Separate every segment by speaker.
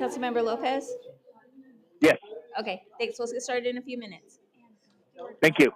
Speaker 1: Councilmember Lopez?
Speaker 2: Yes,
Speaker 1: Okay, thanks. We'll get started in a few minutes.
Speaker 2: thank you.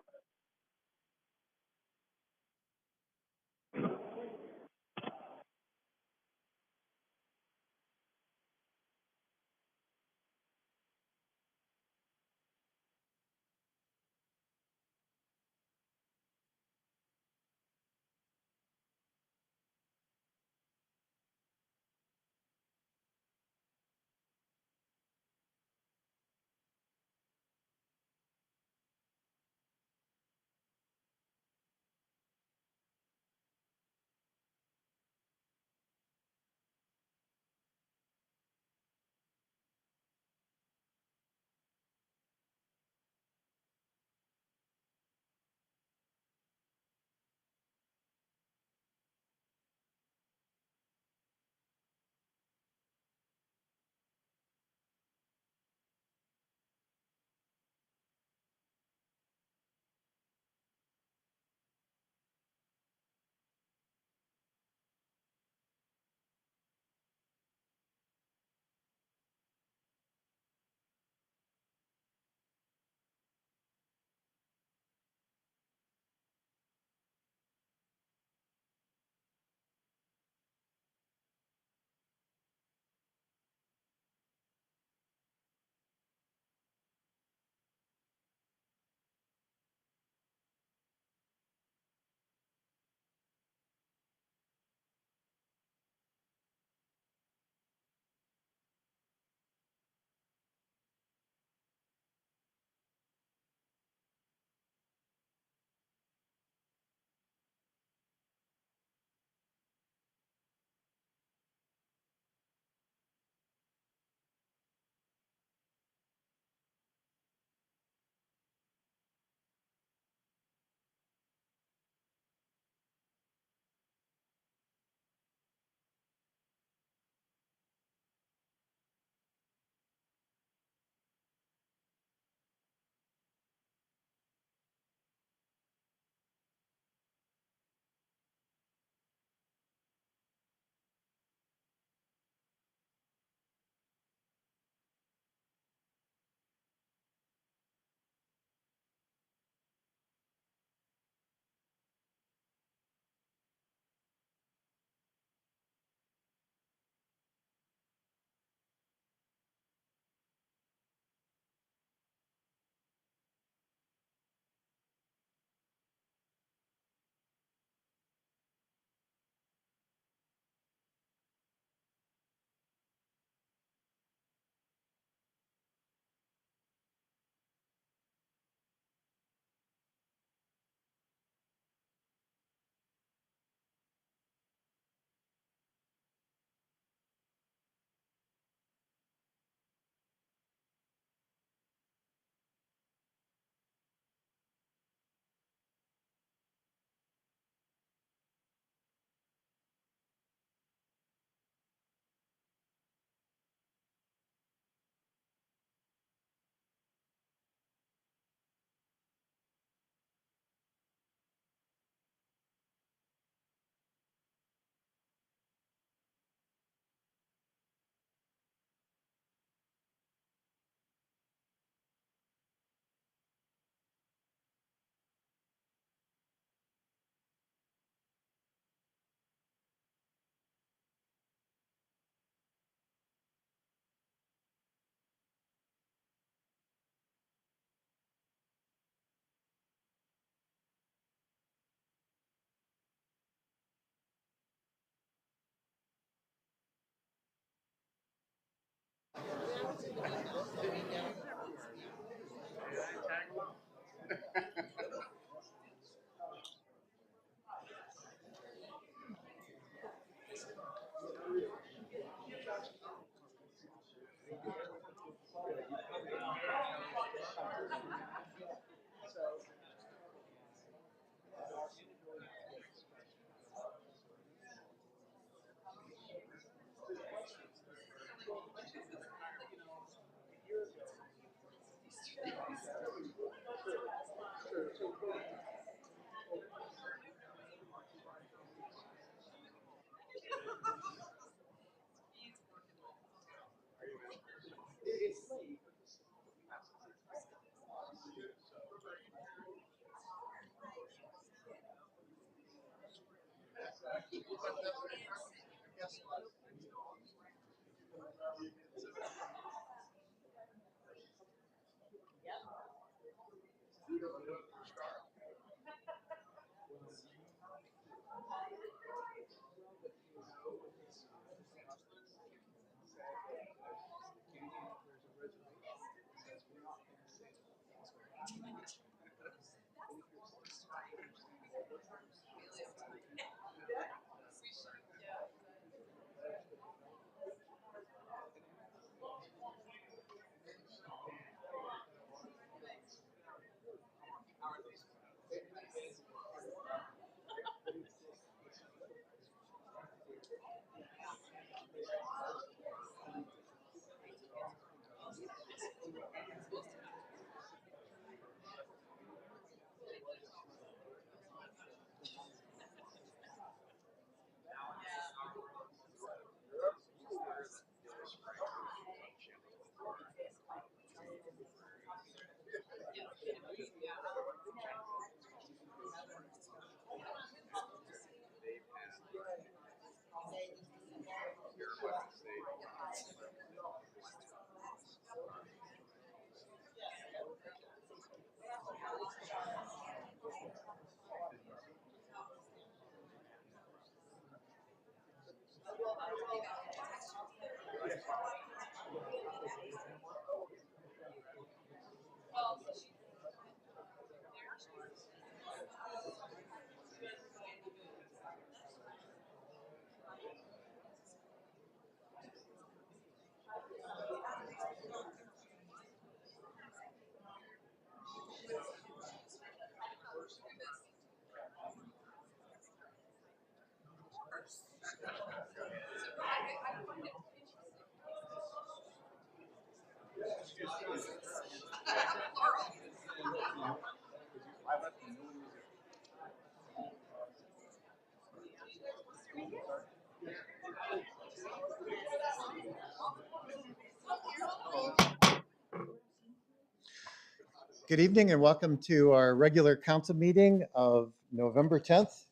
Speaker 3: Good evening and welcome to our regular council meeting of November 10th.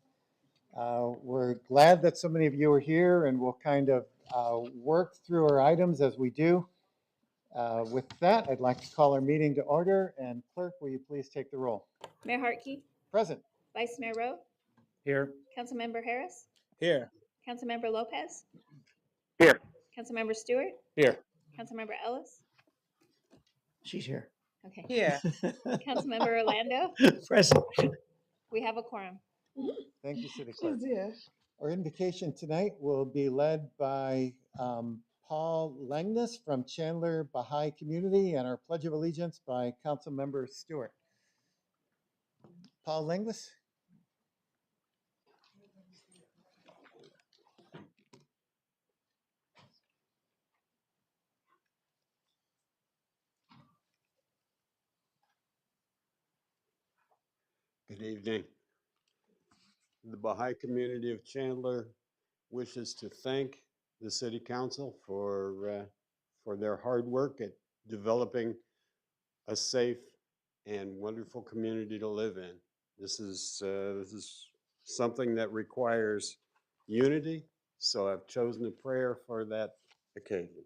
Speaker 3: We're glad that so many of you are here, and we'll kind of work through our items as we do. With that, I'd like to call our meeting to order, and clerk, will you please take the roll?
Speaker 1: Mayor Hartke,
Speaker 3: Present.
Speaker 1: Vice Mayor Rowe,
Speaker 2: Here.
Speaker 1: Councilmember Harris,
Speaker 2: Here.
Speaker 1: Councilmember Lopez,
Speaker 2: Here.
Speaker 1: Councilmember Stewart,
Speaker 2: Here.
Speaker 1: Councilmember Ellis.
Speaker 3: She's here.
Speaker 1: Okay.
Speaker 4: Yeah.
Speaker 1: Councilmember Orlando,
Speaker 3: Present.
Speaker 1: we have a quorum.
Speaker 3: Thank you, City Clerk.
Speaker 4: Yeah.
Speaker 3: Our invocation tonight will be led by Paul Langness from Chandler Baha'i Community, and our Pledge of Allegiance by Councilmember Stewart. Paul Langness.
Speaker 5: Good evening. The Baha'i community of Chandler wishes to thank the City Council for their hard work at developing a safe and wonderful community to live in. This is something that requires unity, so I've chosen a prayer for that occasion.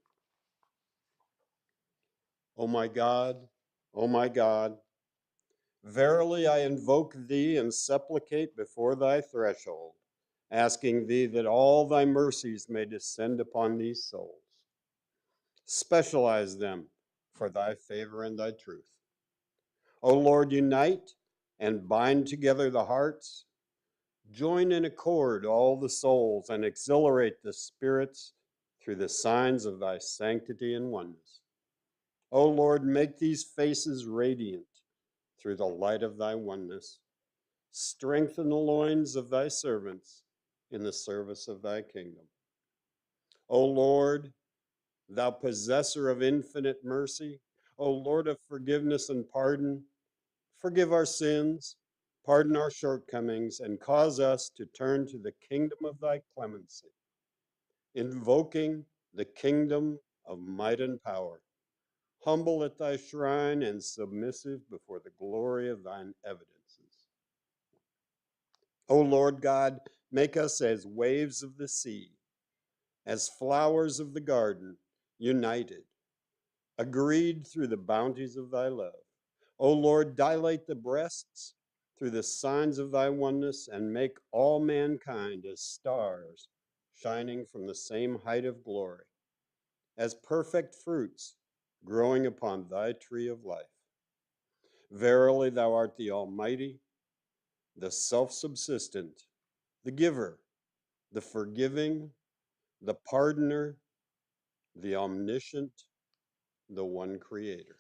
Speaker 5: Oh my God, oh my God, verily I invoke thee and supplicate before thy threshold, asking thee that all thy mercies may descend upon these souls. Specialize them for thy favor and thy truth. O Lord, unite and bind together the hearts, join in accord all the souls, and exhilarate the spirits through the signs of thy sanctity and oneness. O Lord, make these faces radiant through the light of thy oneness. Strengthen the loins of thy servants in the service of thy kingdom. O Lord, thou possessor of infinite mercy, O Lord of forgiveness and pardon, forgive our sins, pardon our shortcomings, and cause us to turn to the kingdom of thy clemency, invoking the kingdom of might and power, humble at thy shrine and submissive before the glory of thine evidences. O Lord God, Make us as waves of the sea, as flowers of the garden, united, agreed through the bounties of thy love. O Lord, dilate the breasts through the signs of thy oneness, and make all mankind as stars shining from the same height of glory, as perfect fruits growing upon thy tree of life. Verily, thou art the Almighty, the self-subsistent, the giver, the forgiving, the pardoner, the omniscient, the one creator.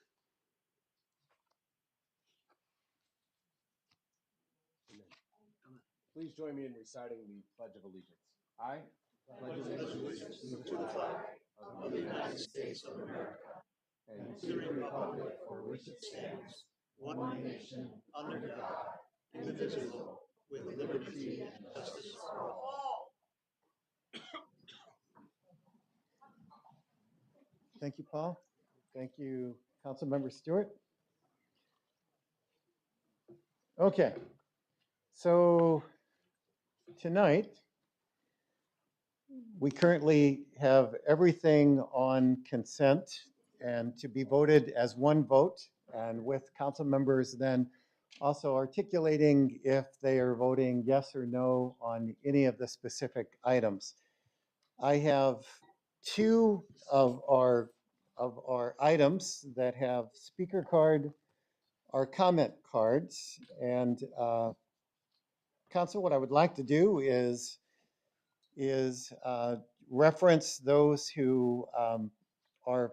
Speaker 4: Please join me in reciting the Pledge of Allegiance. I pledge allegiance to the flag of the United States of America and to the republic for which it stands, one nation, under God, indivisible, with liberty and justice for all.
Speaker 3: Thank you, Paul. Thank you, Councilmember Stewart. Okay, so tonight, we currently have everything on consent and to be voted as one vote, and with council members then also articulating if they are voting yes or no on any of the specific items. I have two of our items that have speaker card or comment cards, and council, what I would like to do is reference those who are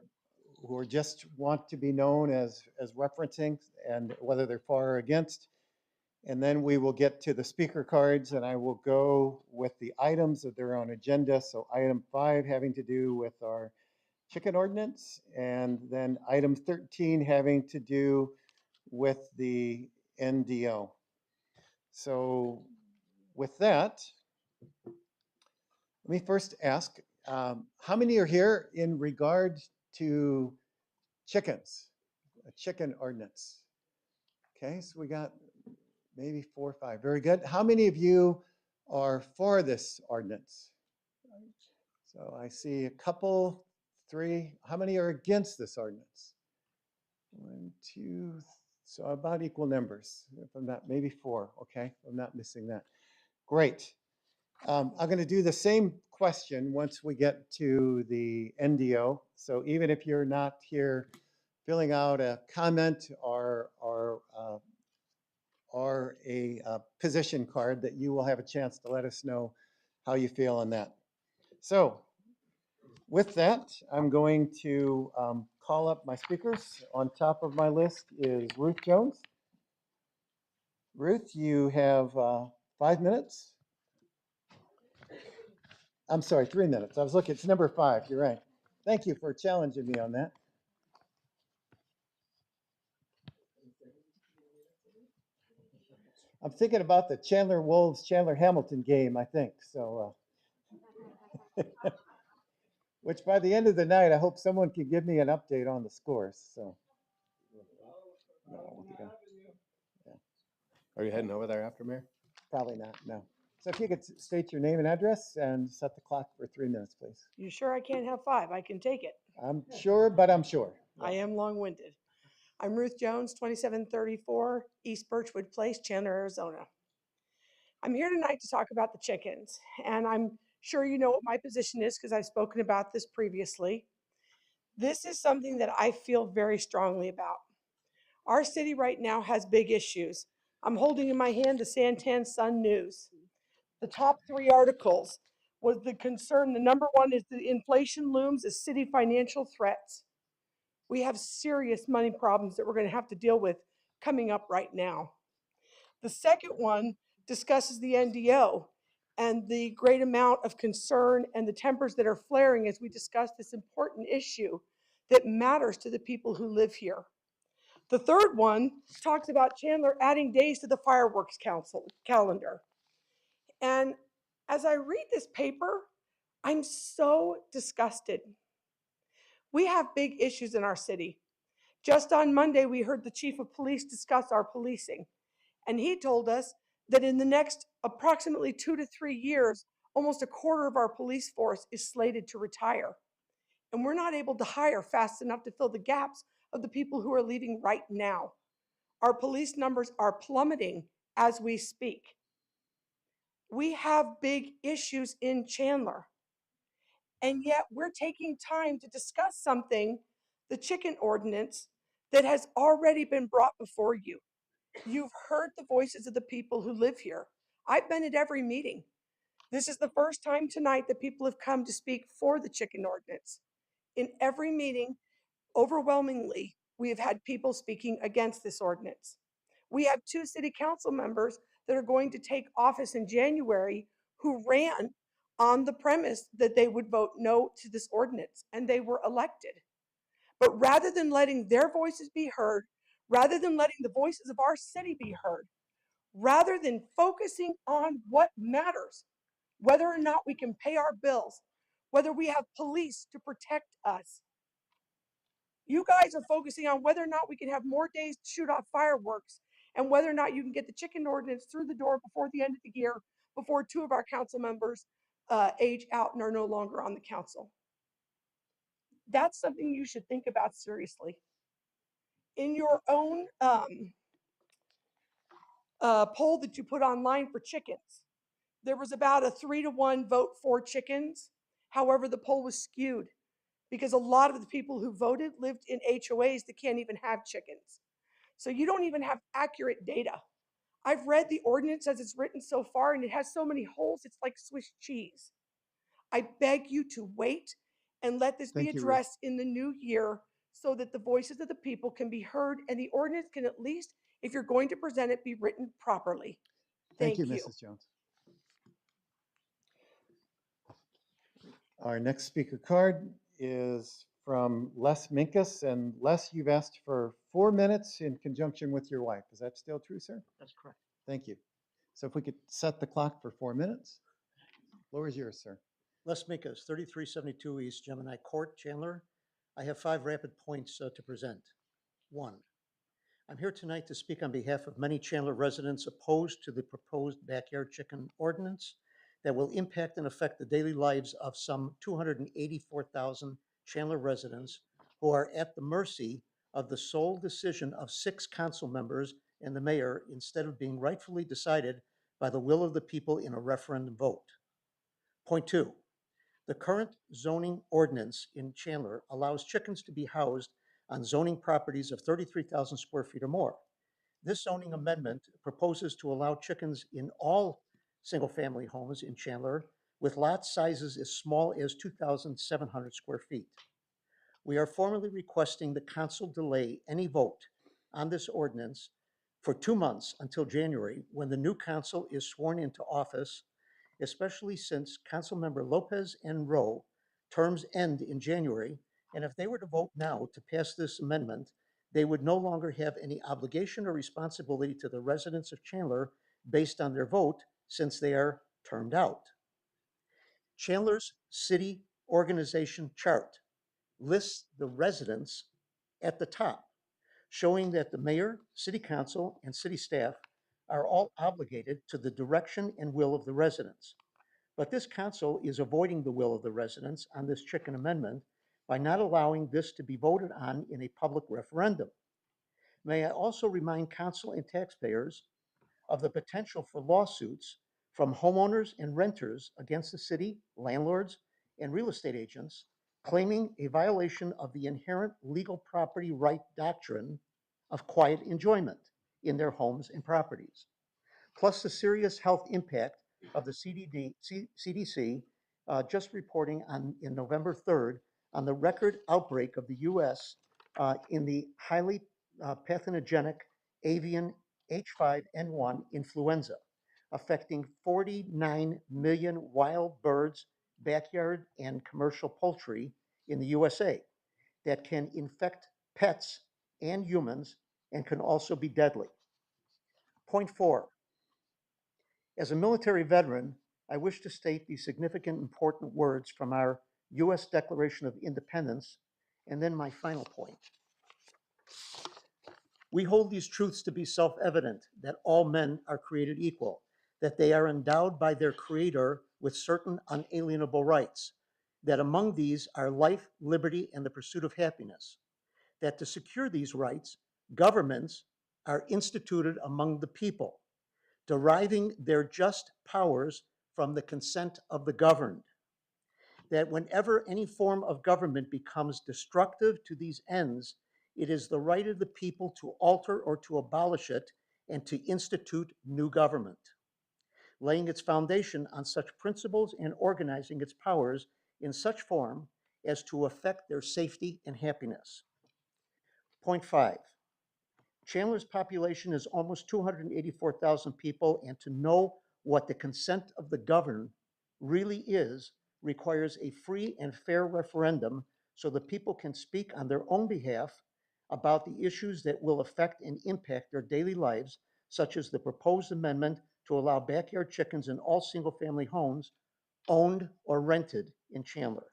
Speaker 3: just want to be known as referencing, and whether they're for or against. And then we will get to the speaker cards, and I will go with the items that are on agenda. So item 5 having to do with our chicken ordinance, and then item 13 having to do with the NDO. So with that, let me first ask, how many are here in regard to chickens, a chicken ordinance? Okay, so we got maybe 4 or 5. Very good. How many of you are for this ordinance? So I see a couple, 3. How many are against this ordinance? 1, 2, so about equal numbers. If I'm not, maybe 4. Okay, I'm not missing that. Great. I'm going to do the same question once we get to the NDO. So even if you're not here filling out a comment or a position card, that you will have a chance to let us know how you feel on that. So with that, I'm going to call up my speakers. On top of my list is Ruth Jones. Ruth, you have 5 minutes. I'm sorry, 3 minutes. I was looking, it's number 5. You're right. Thank you for challenging me on that. I'm thinking about the Chandler Wolves, Chandler Hamilton game, I think. So, which by the end of the night, I hope someone can give me an update on the scores. So, no, yeah,
Speaker 4: Are you heading over there after, Mayor?
Speaker 3: probably not. No. So if you could state your name and address and set the clock for 3 minutes, please.
Speaker 6: You sure I can't have 5? I can take it.
Speaker 3: I'm sure, but I'm sure.
Speaker 6: I am long-winded. I'm Ruth Jones, 2734 East Birchwood Place, Chandler, Arizona. I'm here tonight to talk about the chickens, and I'm sure you know what my position is because I've spoken about this previously. This is something that I feel very strongly about. Our city right now has big issues. I'm holding in my hand the Santan Sun News. The top 3 articles was the concern. The number 1 is the inflation looms as city financial threats. We have serious money problems that we're going to have to deal with coming up right now. The second one discusses the NDO and the great amount of concern and the tempers that are flaring as we discuss this important issue that matters to the people who live here. The third one talks about Chandler adding days to the fireworks calendar. And as I read this paper, I'm so disgusted. We have big issues in our city. Just on Monday, we heard the chief of police discuss our policing, and he told us that in the next approximately 2 to 3 years, almost a quarter of our police force is slated to retire. And we're not able to hire fast enough to fill the gaps of the people who are leaving right now. Our police numbers are plummeting as we speak. We have big issues in Chandler. And yet we're taking time to discuss something, the chicken ordinance, that has already been brought before you. You've heard the voices of the people who live here. I've been at every meeting. This is the first time tonight that people have come to speak for the chicken ordinance. In every meeting, overwhelmingly, we have had people speaking against this ordinance. We have 2 city council members that are going to take office in January who ran on the premise that they would vote no to this ordinance, and they were elected. But rather than letting their voices be heard, rather than letting the voices of our city be heard, rather than focusing on what matters, whether or not we can pay our bills, whether we have police to protect us, you guys are focusing on whether or not we can have more days to shoot off fireworks and whether or not you can get the chicken ordinance through the door before the end of the year, before 2 of our council members age out and are no longer on the council. That's something you should think about seriously. In your own poll that you put online for chickens, there was about a 3-to-1 vote for chickens. However, the poll was skewed because a lot of the people who voted lived in HOAs that can't even have chickens. So you don't even have accurate data. I've read the ordinance as it's written so far, and it has so many holes, it's like Swiss cheese. I beg you to wait and let this be
Speaker 3: Thank you, Ruth.
Speaker 6: addressed in the new year so that the voices of the people can be heard and the ordinance can, at least, if you're going to present it, be written properly.
Speaker 3: Thank
Speaker 6: Thank
Speaker 3: you,
Speaker 6: you.
Speaker 3: Mrs. Jones. Our next speaker card is from Les Minkus. And Les, you've asked for 4 minutes in conjunction with your wife. Is that still true, sir?
Speaker 7: That's correct.
Speaker 3: Thank you. So if we could set the clock for 4 minutes. Floor is yours, sir.
Speaker 7: Les Minkus, 3372 East Gemini Court, Chandler. I have 5 rapid points to present. 1, I'm here tonight to speak on behalf of many Chandler residents opposed to the proposed backyard chicken ordinance that will impact and affect the daily lives of some 284,000 Chandler residents who are at the mercy of the sole decision of 6 council members and the mayor instead of being rightfully decided by the will of the people in a referendum vote. Point 2, the current zoning ordinance in Chandler allows chickens to be housed on zoning properties of 33,000 square feet or more. This zoning amendment proposes to allow chickens in all single-family homes in Chandler with lot sizes as small as 2,700 square feet. We are formally requesting the council delay any vote on this ordinance for 2 months until January, when the new council is sworn into office, especially since Councilmember Lopez and Rowe terms end in January, and if they were to vote now to pass this amendment, they would no longer have any obligation or responsibility to the residents of Chandler based on their vote, since they are termed out. Chandler's city organization chart lists the residents at the top, showing that the mayor, city council, and city staff are all obligated to the direction and will of the residents. But this council is avoiding the will of the residents on this chicken amendment by not allowing this to be voted on in a public referendum. May I also remind council and taxpayers of the potential for lawsuits from homeowners and renters against the city, landlords, and real estate agents claiming a violation of the inherent legal property right doctrine of quiet enjoyment in their homes and properties, plus the serious health impact of the CDC just reporting in November 3rd on the record outbreak of the US in the highly pathogenic avian H5N1 influenza, affecting 49 million wild birds, backyard, and commercial poultry in the USA that can infect pets and humans and can also be deadly. Point 4, as a military veteran, I wish to state the significant important words from our U.S. Declaration of Independence, and then my final point. We hold these truths to be self-evident, that all men are created equal, that they are endowed by their Creator with certain unalienable rights, that among these are life, liberty, and the pursuit of happiness, that to secure these rights, governments are instituted among the people, deriving their just powers from the consent of the governed, that whenever any form of government becomes destructive to these ends, it is the right of the people to alter or to abolish it and to institute new government, laying its foundation on such principles and organizing its powers in such form as to affect their safety and happiness. Point 5. Chandler's population is almost 284,000 people, and to know what the consent of the governed really is requires a free and fair referendum so the people can speak on their own behalf about the issues that will affect and impact their daily lives, such as the proposed amendment to allow backyard chickens in all single-family homes owned or rented in Chandler.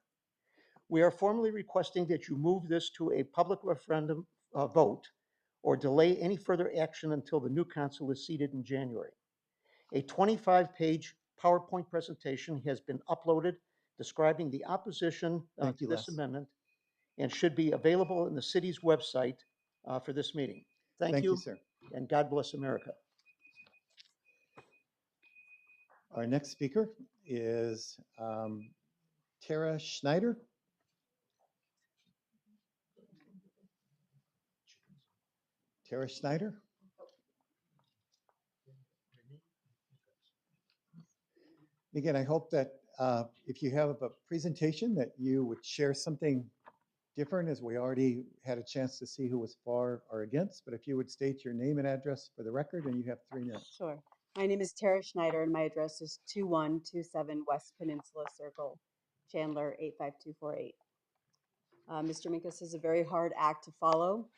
Speaker 7: We are formally requesting that you move this to a public referendum vote or delay any further action until the new council is seated in January. A 25-page PowerPoint presentation has been uploaded describing the opposition
Speaker 3: Thank
Speaker 7: to
Speaker 3: you,
Speaker 7: this
Speaker 3: Les.
Speaker 7: amendment and should be available in the city's website for this meeting. Thank you,
Speaker 3: sir.
Speaker 7: and God bless America.
Speaker 3: Our next speaker is Tara Schneider. Tara Schneider. Again, I hope that if you have a presentation that you would share something different, as we already had a chance to see who was for or against, but if you would state your name and address for the record, and you have 3 minutes.
Speaker 8: Sure. My name is Tara Schneider and my address is 2127 West Peninsula Circle, Chandler 85248. Mr. Minkus is a very hard act to follow.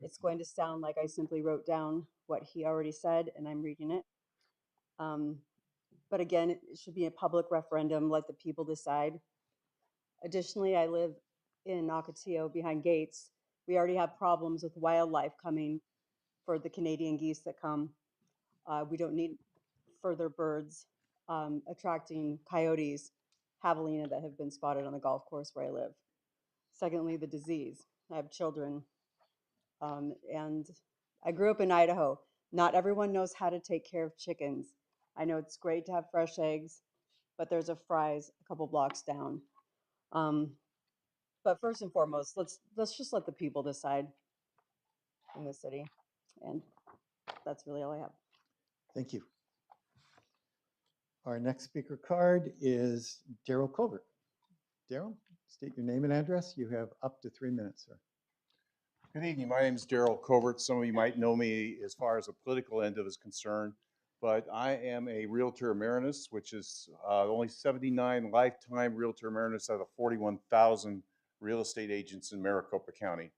Speaker 8: It's going to sound like I simply wrote down what he already said and I'm reading it. But again, it should be a public referendum, let the people decide. Additionally, I live in Ocotillo behind gates. We already have problems with wildlife coming for the Canadian geese that come. We don't need further birds attracting coyotes, javelina that have been spotted on the golf course where I live. Secondly, the disease. I have children and I grew up in Idaho. Not everyone knows how to take care of chickens. I know it's great to have fresh eggs, but there's a Fry's a couple blocks down. But first and foremost, let's just let the people decide in the city. And that's really all I have.
Speaker 3: Thank you. Our next speaker card is Daryl Covert. Daryl, state your name and address. You have up to 3 minutes, sir.
Speaker 9: Good evening. My name is Daryl Covert. Some of you might know me as far as the political end of is concerned, but I am a Realtor Emeritus, which is only 79 lifetime Realtor Emeritus out of 41,000 real estate agents in Maricopa County.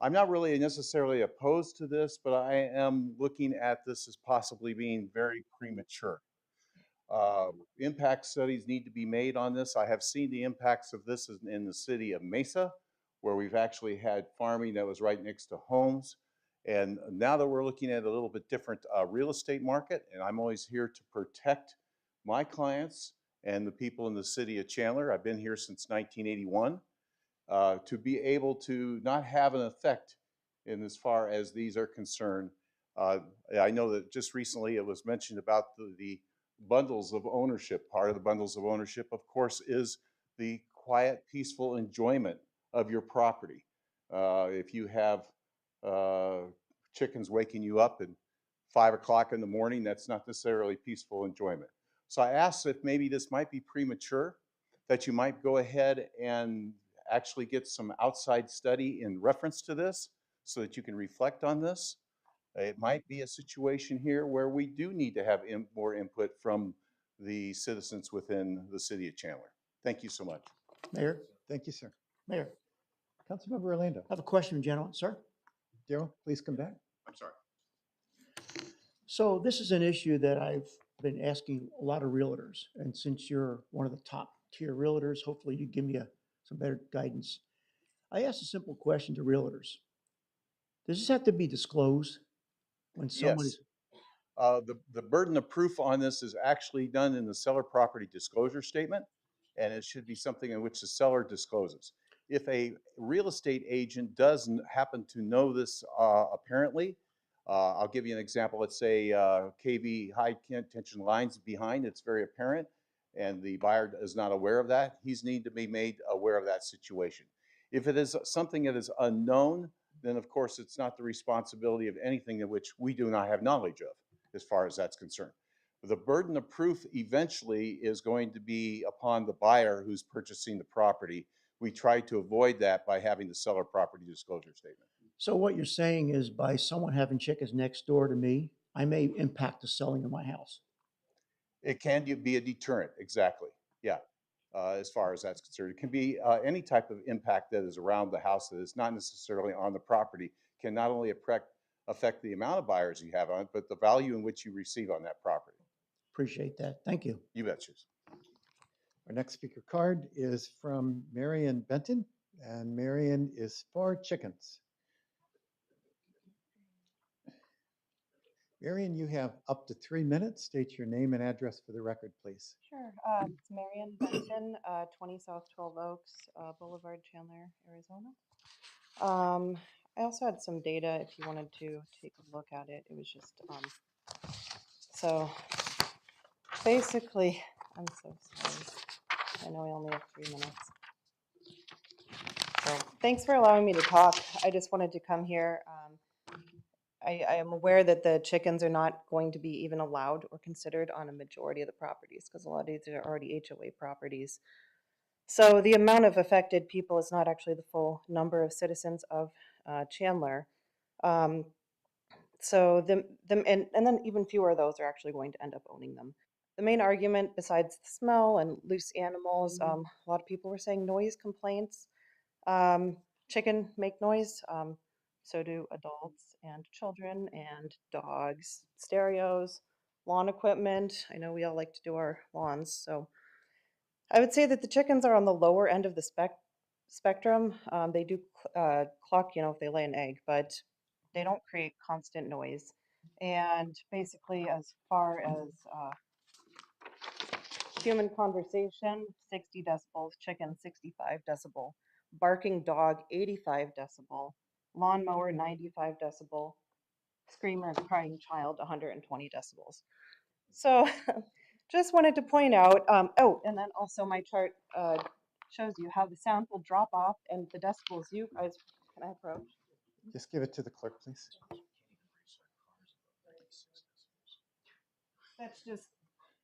Speaker 9: I'm not really necessarily opposed to this, but I am looking at this as possibly being very premature. Impact studies need to be made on this. I have seen the impacts of this in the city of Mesa, where we've actually had farming that was right next to homes. And now that we're looking at a little bit different real estate market, and I'm always here to protect my clients and the people in the city of Chandler. I've been here since 1981. To be able to not have an effect in as far as these are concerned. I know that just recently it was mentioned about the bundles of ownership. Part of the bundles of ownership, of course, is the quiet, peaceful enjoyment of your property. If you have chickens waking you up at 5 o'clock in the morning, that's not necessarily peaceful enjoyment. So I asked if maybe this might be premature, that you might go ahead and actually get some outside study in reference to this so that you can reflect on this. It might be a situation here where we do need to have more input from the citizens within the city of Chandler. Thank you so much.
Speaker 7: Mayor,
Speaker 3: Thank you, sir.
Speaker 7: Mayor,
Speaker 3: Councilmember Orlando.
Speaker 7: I have a question, gentlemen, sir.
Speaker 3: Daryl, please come back.
Speaker 9: I'm sorry.
Speaker 7: So this is an issue that I've been asking a lot of realtors, and since you're one of the top tier realtors, hopefully you give me some better guidance. I asked a simple question to realtors. Does this have to be disclosed when someone
Speaker 9: Yes.
Speaker 7: is?
Speaker 9: The burden of proof on this is actually done in the seller property disclosure statement, and it should be something in which the seller discloses. If a real estate agent doesn't happen to know this apparently, I'll give you an example. Let's say KV high tension lines behind, it's very apparent, and the buyer is not aware of that. He's need to be made aware of that situation. If it is something that is unknown, then of course it's not the responsibility of anything in which we do not have knowledge of, as far as that's concerned. The burden of proof eventually is going to be upon the buyer who's purchasing the property. We try to avoid that by having the seller property disclosure statement.
Speaker 7: So what you're saying is by someone having chickens next door to me, I may impact the selling of my house.
Speaker 9: It can be a deterrent, exactly. Yeah, as far as that's concerned. It can be any type of impact that is around the house that is not necessarily on the property, can not only affect the amount of buyers you have on it, but the value in which you receive on that property.
Speaker 7: Appreciate that. Thank you.
Speaker 9: You betcha.
Speaker 3: Our next speaker card is from Marion Benton, and Marion is for chickens. Marion, you have up to 3 minutes. State your name and address for the record, please.
Speaker 10: Sure. It's Marion Benton, 20 South 12 Oaks Boulevard, Chandler, Arizona. I also had some data if you wanted to take a look at it. It was just, so basically, I'm so sorry. I know I only have 3 minutes. So thanks for allowing me to talk. I just wanted to come here. I am aware that the chickens are not going to be even allowed or considered on a majority of the properties because a lot of these are already HOA properties. So the amount of affected people is not actually the full number of citizens of Chandler. So and then even fewer of those are actually going to end up owning them. The main argument, besides the smell and loose animals, a lot of people were saying noise complaints. Chicken make noise. So do adults and children and dogs, stereos, lawn equipment. I know we all like to do our lawns. So I would say that the chickens are on the lower end of the spectrum. They do cluck, if they lay an egg, but they don't create constant noise. And basically, as far as human conversation, 60 decibels, chicken, 65 decibel, barking dog, 85 decibel, lawnmower, 95 decibel, screamer, crying child, 120 decibels. So just wanted to point out, and then also my chart shows you how the sound will drop off and the decibels you guys, can I approach?
Speaker 3: Just give it to the clerk, please.
Speaker 10: That's just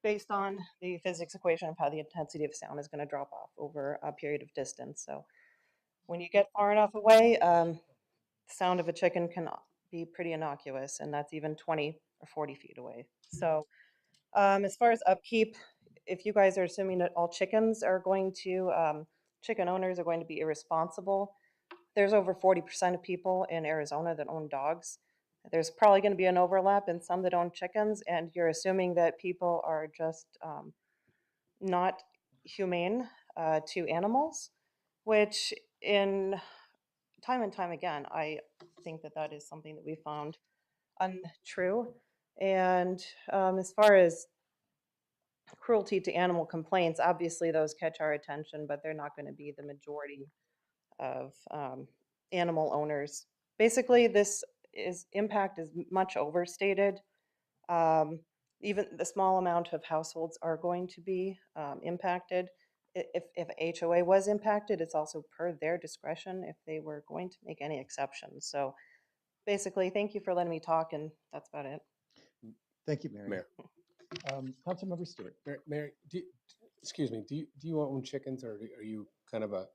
Speaker 10: based on the physics equation of how the intensity of sound is going to drop off over a period of distance. So when you get far enough away, the sound of a chicken can be pretty innocuous, and that's even 20 or 40 feet away. So as far as upkeep, if you guys are assuming that all chickens are going to, chicken owners are going to be irresponsible, there's over 40% of people in Arizona that own dogs. There's probably going to be an overlap in some that own chickens, and you're assuming that people are just not humane to animals, which in time and time again, I think that that is something that we found untrue. And as far as cruelty to animal complaints, obviously those catch our attention, but they're not going to be the majority of animal owners. Basically, this impact is much overstated. Even the small amount of households are going to be impacted. If HOA was impacted, it's also per their discretion if they were going to make any exceptions. So basically, thank you for letting me talk, and that's about it.
Speaker 3: Thank you, Mary.
Speaker 2: Mayor.
Speaker 3: Councilmember Stewart.
Speaker 2: Mary, excuse me, do you own chickens, or are you kind of a,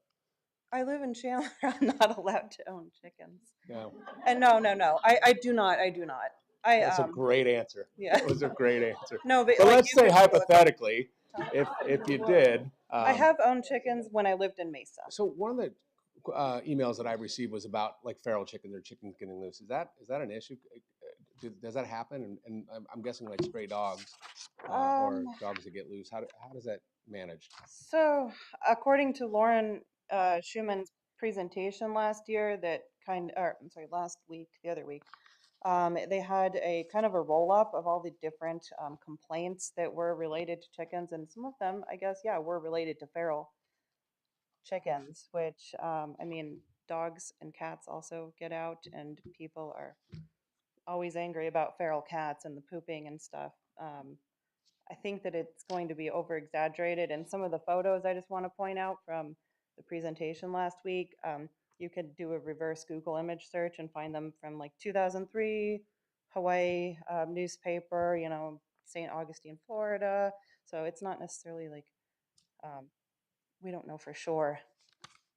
Speaker 10: I live in Chandler. I'm not allowed to own chickens.
Speaker 2: no?
Speaker 10: And no, I do not. I do not.
Speaker 2: That's a great answer.
Speaker 10: Yeah.
Speaker 2: That was a great answer.
Speaker 10: No, but
Speaker 2: But
Speaker 10: like
Speaker 2: let's
Speaker 10: you
Speaker 2: say
Speaker 10: could look-
Speaker 2: hypothetically, if you did.
Speaker 10: I have owned chickens when I lived in Mesa.
Speaker 2: So one of the emails that I received was about like feral chickens or chickens getting loose. Is that an issue? Does that happen? And I'm guessing like stray dogs or dogs that get loose. How does that managed?
Speaker 10: So according to Lauren Schumann's presentation last year that last week, the other week, they had a kind of a roll-up of all the different complaints that were related to chickens, and some of them, I guess, yeah, were related to feral chickens, which, I mean, dogs and cats also get out, and people are always angry about feral cats and the pooping and stuff. I think that it's going to be over exaggerated. And some of the photos I just want to point out from the presentation last week, you could do a reverse Google image search and find them from like 2003, Hawaii newspaper, you know, St. Augustine, Florida. So it's not necessarily like, we don't know for sure,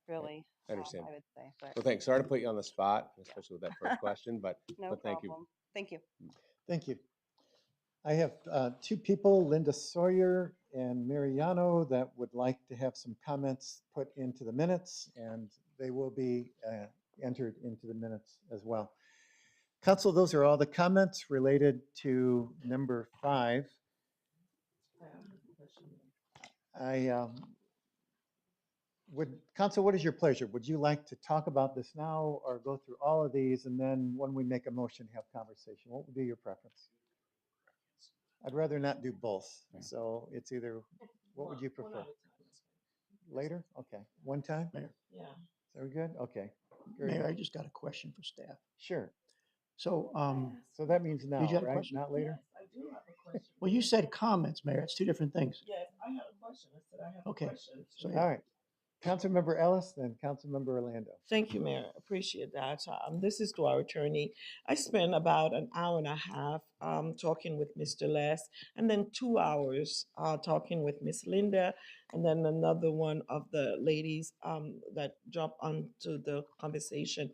Speaker 10: really,
Speaker 2: I understand.
Speaker 10: I would say. But
Speaker 2: Well, thanks. Sorry to put you on the spot, especially with that first question, but
Speaker 10: no
Speaker 2: thank you.
Speaker 10: problem. Thank you.
Speaker 3: Thank you. I have two people, Linda Sawyer and Mariano, that would like to have some comments put into the minutes, and they will be entered into the minutes as well. Council, those are all the comments related to number 5. Council, what is your pleasure? Would you like to talk about this now or go through all of these and then when we make a motion, have conversation? What would be your preference? I'd rather not do both. So it's either, what would you prefer? Later? Okay. One time?
Speaker 11: Mayor. Yeah.
Speaker 3: Is that good? Okay.
Speaker 7: Mayor, I just got a question for staff.
Speaker 3: Sure.
Speaker 7: So,
Speaker 3: So that means now,
Speaker 7: Did you have a
Speaker 3: right?
Speaker 7: question?
Speaker 3: Not later?
Speaker 11: I do have a question.
Speaker 7: well, you said comments, Mayor. It's two different things.
Speaker 11: Yes, I have a question. I said I have
Speaker 7: Okay,
Speaker 11: a question.
Speaker 7: so
Speaker 3: All right. Councilmember Ellis, then Councilmember Orlando.
Speaker 11: Thank you, Mayor. Appreciate that. This is to our attorney. I spent about an hour and a half talking with Mr. Les, and then 2 hours talking with Miss Linda, and then another one of the ladies that jumped onto the conversation.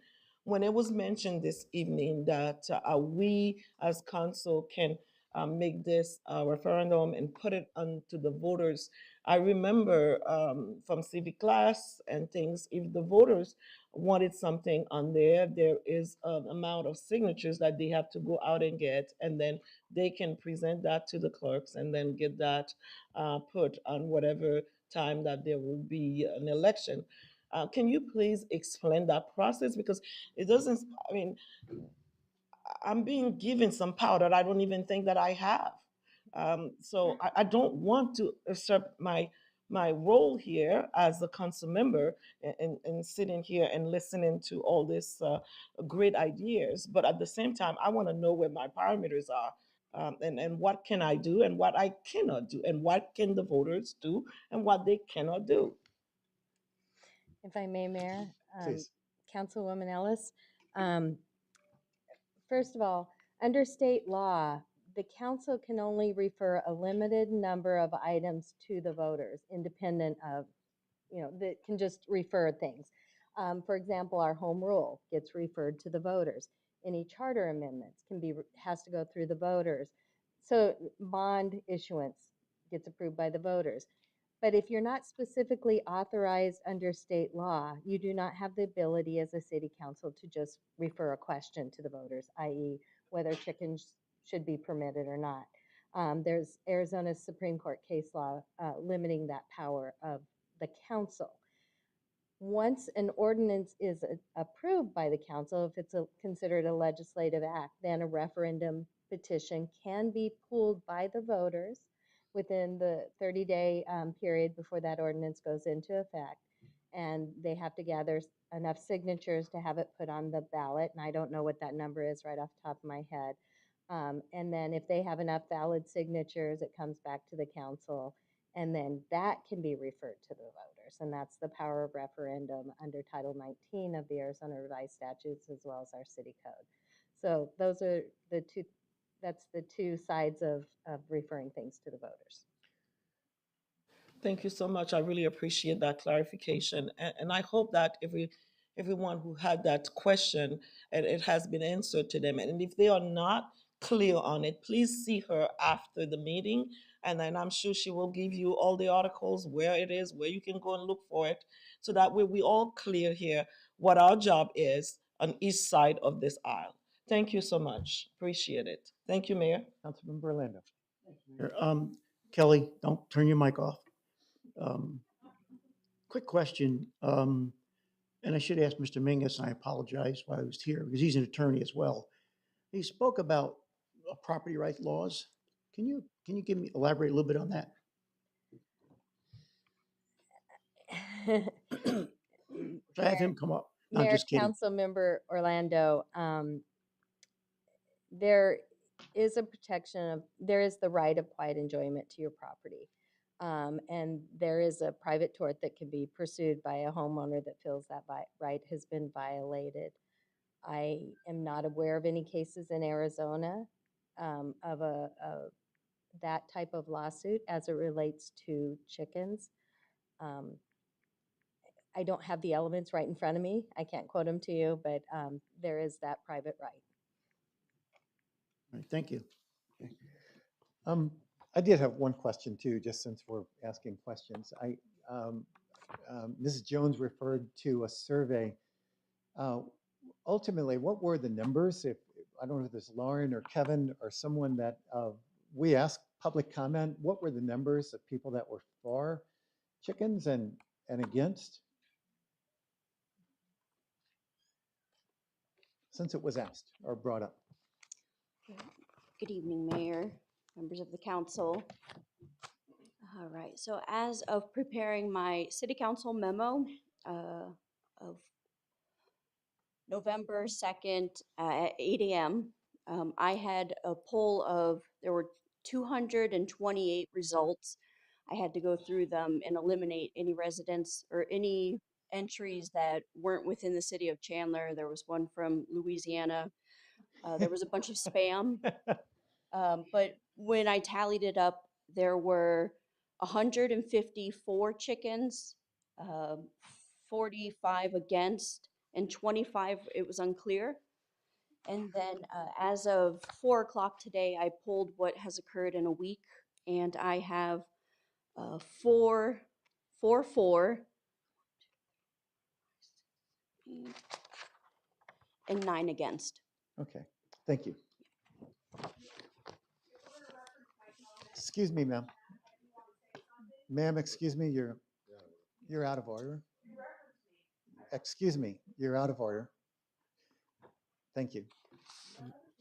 Speaker 11: When it was mentioned this evening that we as council can make this referendum and put it onto the voters, I remember from civic class and things, if the voters wanted something on there, there is an amount of signatures that they have to go out and get, and then they can present that to the clerks and then get that put on whatever time that there will be an election. Can you please explain that process? Because it doesn't, I mean, I'm being given some power that I don't even think that I have. So I don't want to usurp my role here as a council member and sitting here and listening to all this great ideas. But at the same time, I want to know where my parameters are. And what can I do and what I cannot do, and what can the voters do and what they cannot do.
Speaker 12: If I may, Mayor,
Speaker 3: Please.
Speaker 12: Councilwoman Ellis, first of all, under state law, the council can only refer a limited number of items to the voters, independent of, that can just refer things. For example, our home rule gets referred to the voters. Any charter amendments has to go through the voters. So bond issuance gets approved by the voters. But if you're not specifically authorized under state law, you do not have the ability as a city council to just refer a question to the voters, i.e. whether chickens should be permitted or not. There's Arizona's Supreme Court case law limiting that power of the council. Once an ordinance is approved by the council, if it's considered a legislative act, then a referendum petition can be pulled by the voters within the 30-day period before that ordinance goes into effect. And they have to gather enough signatures to have it put on the ballot. And I don't know what that number is right off the top of my head. And then if they have enough valid signatures, it comes back to the council. And then that can be referred to the voters. And that's the power of referendum under Title 19 of the Arizona Revised Statutes, as well as our city code. So those are the two. That's the two sides of referring things to the voters.
Speaker 11: Thank you so much. I really appreciate that clarification. And I hope that everyone who had that question, and it has been answered to them. And if they are not clear on it, please see her after the meeting. And then I'm sure she will give you all the articles, where it is, where you can go and look for it. So that way we all clear here what our job is on each side of this aisle. Thank you so much. Appreciate it. Thank you, Mayor.
Speaker 3: Councilmember Orlando.
Speaker 7: Kelly, don't turn your mic off. Quick question. And I should ask Mr. Mingus, and I apologize while I was here, because he's an attorney as well. He spoke about property right laws. Can you elaborate a little bit on that? Should I have him come up? No, I'm
Speaker 12: Mayor,
Speaker 7: just kidding.
Speaker 12: Councilmember Orlando, there is a there is the right of quiet enjoyment to your property. And there is a private tort that can be pursued by a homeowner that feels that right has been violated. I am not aware of any cases in Arizona of that type of lawsuit as it relates to chickens. I don't have the elements right in front of me. I can't quote them to you, but there is that private right.
Speaker 7: All right, thank you.
Speaker 3: I did have one question too, just since we're asking questions. Mrs. Jones referred to a survey. Ultimately, what were the numbers? I don't know if there's Lauren or Kevin or someone that we asked public comment, what were the numbers of people that were for chickens and against? Since it was asked or brought up.
Speaker 13: Good evening, Mayor, members of the council. All right, so as of preparing my city council memo of November 2nd at 8 a.m., I had a poll of, there were 228 results. I had to go through them and eliminate any residents or any entries that weren't within the city of Chandler. There was one from Louisiana. There was a bunch of spam. But when I tallied it up, there were 154 chickens, 45 against, and 25 it was unclear. And then as of 4 o'clock today, I pulled what has occurred in a week, and I have 4 and 9 against.
Speaker 3: Okay, thank you. Excuse me, ma'am. Ma'am, excuse me, you're out of order. Excuse me, you're out of order. Thank you.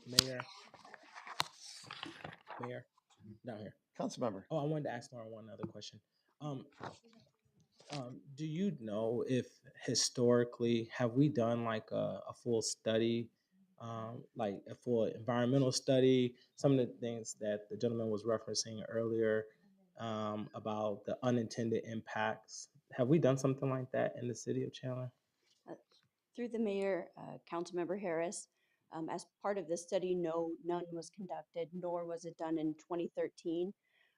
Speaker 14: Mayor, down here.
Speaker 3: Councilmember.
Speaker 14: Oh, I wanted to ask Lauren one other question. Do you know if historically have we done like a full study, like a full environmental study? Some of the things that the gentleman was referencing earlier about the unintended impacts. Have we done something like that in the city of Chandler?
Speaker 13: Through the mayor, Councilmember Harris, as part of the study, no, none was conducted, nor was it done in 2013.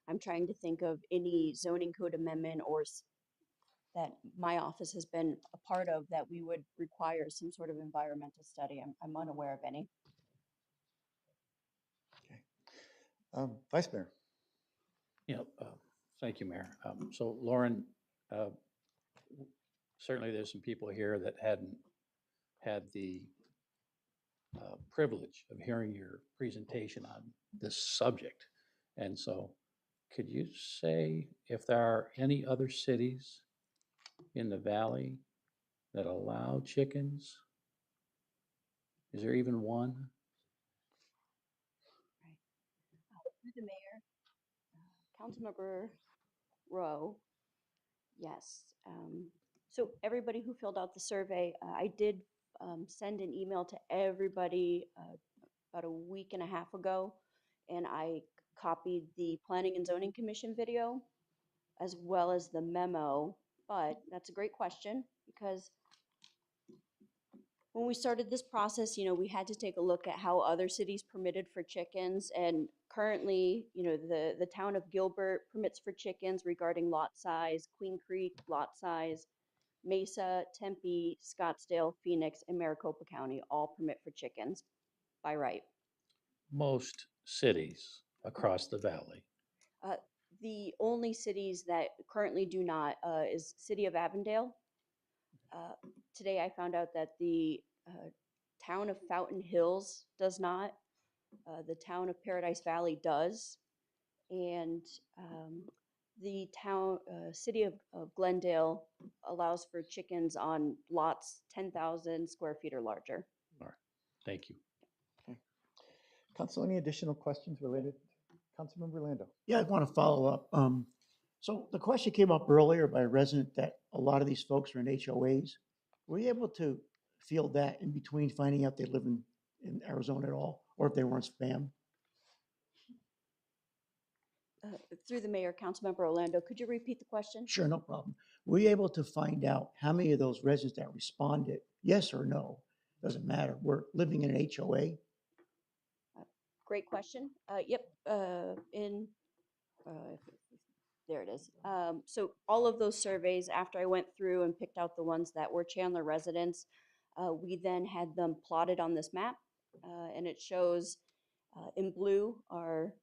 Speaker 13: I'm trying to think of any zoning code amendment or that my office has been a part of that we would require some sort of environmental study. I'm unaware of any.
Speaker 3: Okay. Vice Mayor.
Speaker 15: Yeah, thank you, Mayor. So Lauren, certainly there's some people here that hadn't had the privilege of hearing your presentation on this subject. And so could you say if there are any other cities in the valley that allow chickens? Is there even one?
Speaker 13: Through the mayor, Councilmember Rowe, yes. So everybody who filled out the survey, I did send an email to everybody about a week and a half ago, and I copied the Planning and Zoning Commission video as well as the memo. But that's a great question because when we started this process, we had to take a look at how other cities permitted for chickens. And currently, the town of Gilbert permits for chickens regarding lot size, Queen Creek lot size, Mesa, Tempe, Scottsdale, Phoenix, and Maricopa County all permit for chickens by right.
Speaker 15: Most cities across the valley.
Speaker 13: The only cities that currently do not is City of Avondale. Today I found out that the town of Fountain Hills does not. The town of Paradise Valley does. And the city of Glendale allows for chickens on lots 10,000 square feet or larger.
Speaker 15: All right, thank you.
Speaker 3: Council, any additional questions related? Councilmember Lando.
Speaker 7: Yeah, I want to follow up. So the question came up earlier by a resident that a lot of these folks are in HOAs. Were you able to field that in between finding out they live in Arizona at all, or if they weren't spam?
Speaker 13: Through the mayor, Councilmember Orlando, could you repeat the question?
Speaker 7: Sure, no problem. Were you able to find out how many of those residents that responded, yes or no, doesn't matter, were living in an HOA?
Speaker 13: Great question. Yep, there it is. So all of those surveys, after I went through and picked out the ones that were Chandler residents, we then had them plotted on this map, and it shows in blue are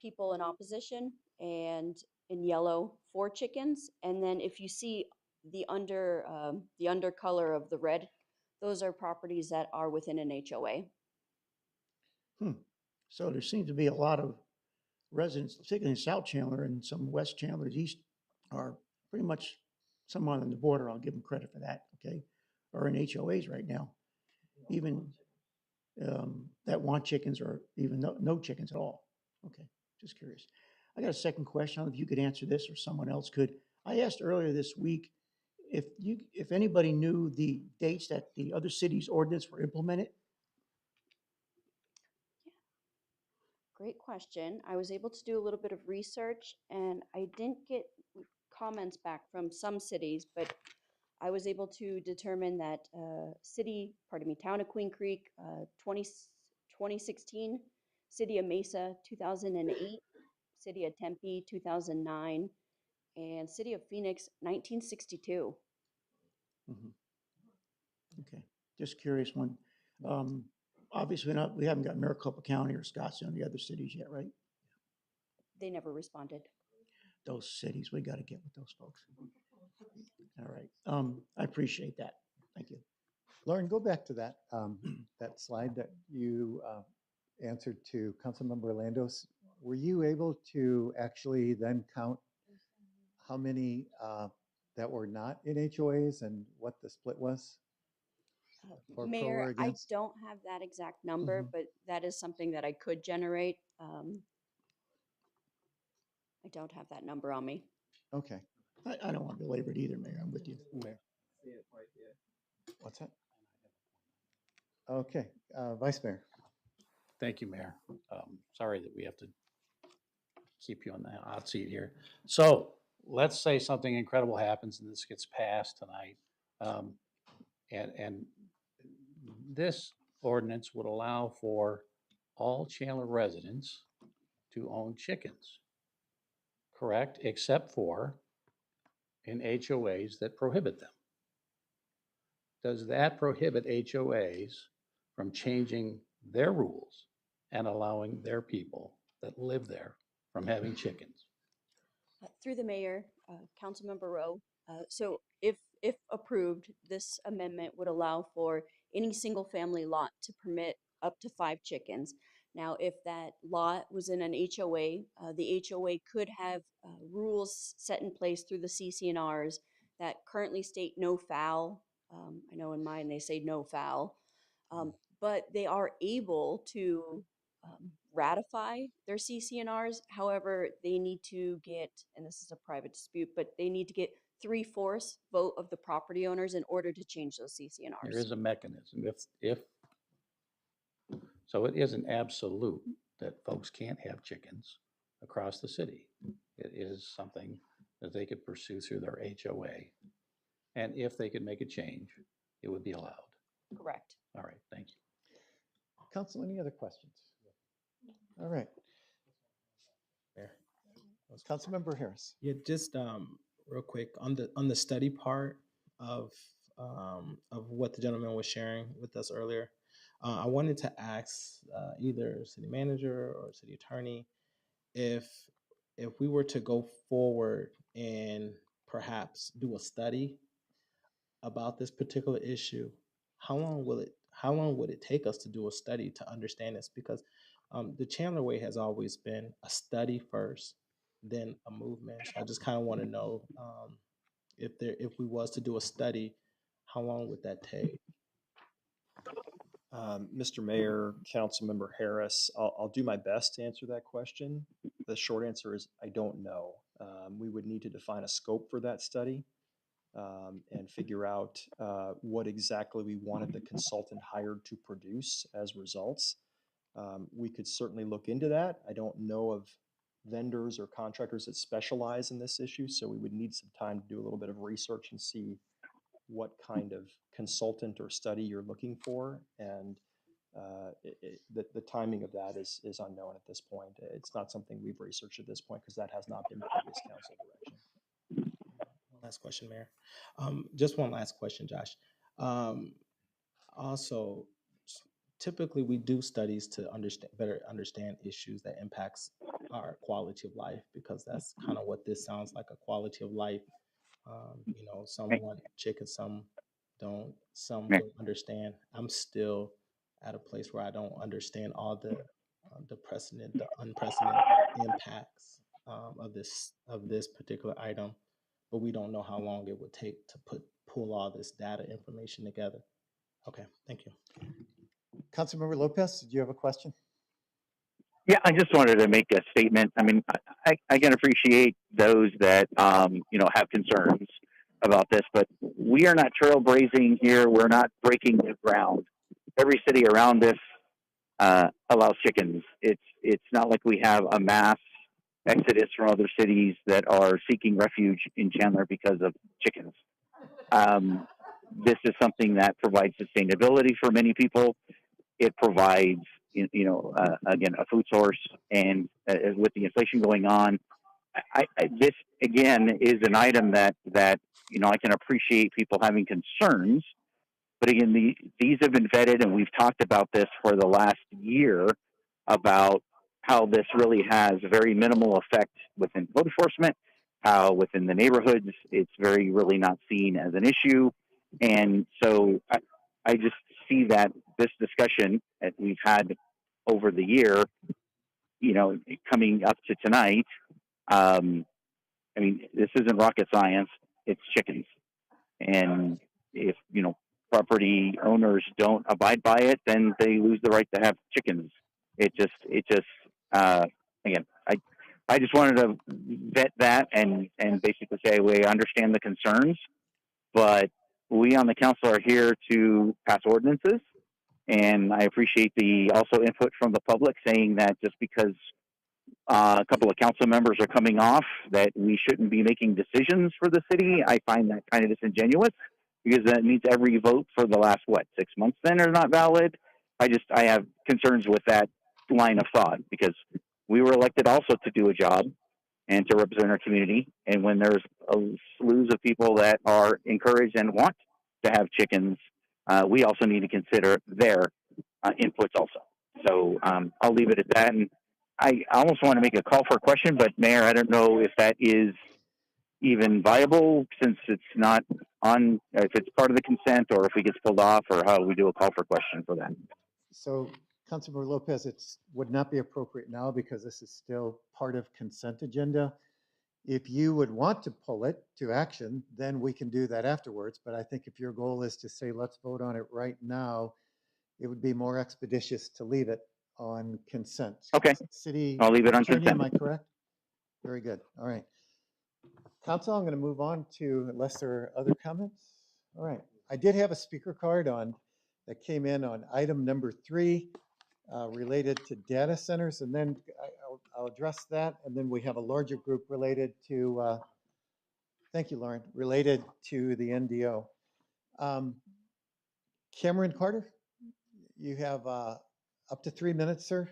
Speaker 13: people in opposition, and in yellow 4 chickens. And then if you see the under color of the red, those are properties that are within an HOA.
Speaker 7: So there seems to be a lot of residents, particularly in South Chandler and some West Chandler, East, are pretty much somewhere on the border. I'll give them credit for that, okay? Are in HOAs right now, even that want chickens or even no chickens at all. Okay, just curious. I got a second question. I don't know if you could answer this or someone else could. I asked earlier this week if anybody knew the dates that the other cities' ordinance were implemented.
Speaker 13: Great question. I was able to do a little bit of research, and I didn't get comments back from some cities, but I was able to determine that town of Queen Creek, 2016, city of Mesa, 2008, city of Tempe, 2009, and city of Phoenix, 1962.
Speaker 7: Okay, just curious one. Obviously we haven't got Maricopa County or Scottsdale and the other cities yet, right?
Speaker 13: They never responded.
Speaker 7: Those cities, we got to get with those folks. All right, I appreciate that. Thank you.
Speaker 3: Lauren, go back to that, that slide that you answered to Councilmember Orlando's. Were you able to actually then count how many that were not in HOAs and what the split was? For pro or
Speaker 13: Mayor, I
Speaker 3: against?
Speaker 13: don't have that exact number, but that is something that I could generate. I don't have that number on me.
Speaker 3: Okay.
Speaker 7: I don't want to belabor it either, Mayor. I'm with you.
Speaker 2: Mayor.
Speaker 3: What's that? Okay, Vice Mayor.
Speaker 15: Thank you, Mayor. Sorry that we have to keep you on the hot seat here. So let's say something incredible happens and this gets passed tonight. And this ordinance would allow for all Chandler residents to own chickens, correct? Except for in HOAs that prohibit them. Does that prohibit HOAs from changing their rules and allowing their people that live there from having chickens?
Speaker 13: Through the mayor, Councilmember Rowe. So if approved, this amendment would allow for any single family lot to permit up to 5 chickens. Now, if that lot was in an HOA, the HOA could have rules set in place through the CCNRs that currently state no fowl. I know in mine they say no fowl, but they are able to ratify their CCNRs. However, they need to get, and this is a private dispute, but they need to get 3/4 vote of the property owners in order to change those CCNRs.
Speaker 15: There is a mechanism. So it isn't absolute that folks can't have chickens across the city. It is something that they could pursue through their HOA. And if they could make a change, it would be allowed.
Speaker 13: Correct.
Speaker 15: All right, thank you.
Speaker 3: Council, any other questions? All right.
Speaker 14: Mayor.
Speaker 3: Councilmember Harris.
Speaker 14: Yeah, just real quick on the study part of what the gentleman was sharing with us earlier. I wanted to ask either city manager or city attorney if we were to go forward and perhaps do a study about this particular issue, how long would it take us to do a study to understand this? Because the Chandler way has always been a study first than a movement. So I just kind of want to know if we was to do a study, how long would that take?
Speaker 16: Mr. Mayor, Councilmember Harris, I'll do my best to answer that question. The short answer is I don't know. We would need to define a scope for that study and figure out what exactly we wanted the consultant hired to produce as results. We could certainly look into that. I don't know of vendors or contractors that specialize in this issue, so we would need some time to do a little bit of research and see what kind of consultant or study you're looking for, and the timing of that is unknown at this point. It's not something we've researched at this point because that has not been previous council direction.
Speaker 14: One last question, Mayor. Just one last question, Josh. Also, typically we do studies to better understand issues that impacts our quality of life, because that's kind of what this sounds like, a quality of life. Some want chicken, some don't, some don't understand. I'm still at a place where I don't understand all the unprecedented impacts of this particular item, but we don't know how long it would take to pull all this data information together. Okay, thank you.
Speaker 3: Councilmember Lopez, did you have a question?
Speaker 17: Yeah, I just wanted to make a statement. I mean, I can appreciate those that, have concerns about this, but we are not trailblazing here. We're not breaking new ground. Every city around this allows chickens. It's not like we have a mass exodus from other cities that are seeking refuge in Chandler because of chickens. This is something that provides sustainability for many people. It provides, again, a food source, and with the inflation going on, this again is an item that I can appreciate people having concerns, but again, these have been vetted, and we've talked about this for the last year about how this really has a very minimal effect within code enforcement, how within the neighborhoods it's really not seen as an issue, and so I just see that this discussion that we've had over the year, coming up to tonight, I mean, this isn't rocket science. It's chickens. And if, property owners don't abide by it, then they lose the right to have chickens. Again, I just wanted to vet that and basically say we understand the concerns, but we on the council are here to pass ordinances. And I appreciate the also input from the public saying that just because a couple of council members are coming off, that we shouldn't be making decisions for the city. I find that kind of disingenuous, because that means every vote for the last, 6 months then are not valid. I have concerns with that line of thought, because we were elected also to do a job and to represent our community. And when there's a slew of people that are encouraged and want to have chickens, we also need to consider their inputs also. So I'll leave it at that. And I almost want to make a call for a question, but Mayor, I don't know if that is even viable, since it's not on, if it's part of the consent, or if it gets pulled off, or how we do a call for question for that.
Speaker 3: So Councilmember Lopez, would not be appropriate now because this is still part of consent agenda. If you would want to pull it to action, then we can do that afterwards. But I think if your goal is to say, let's vote on it right now, it would be more expeditious to leave it on consent.
Speaker 17: Okay.
Speaker 3: City
Speaker 17: I'll leave it on
Speaker 3: Attorney,
Speaker 17: consent.
Speaker 3: am I correct? Very good. All right. Council, I'm going to move on to, unless there are other comments. All right. I did have a speaker card that came in on item number 3 related to data centers, and then I'll address that. And then we have a larger group related to, thank you, Lauren, related to the NDO. Cameron Carter, you have up to 3 minutes, sir.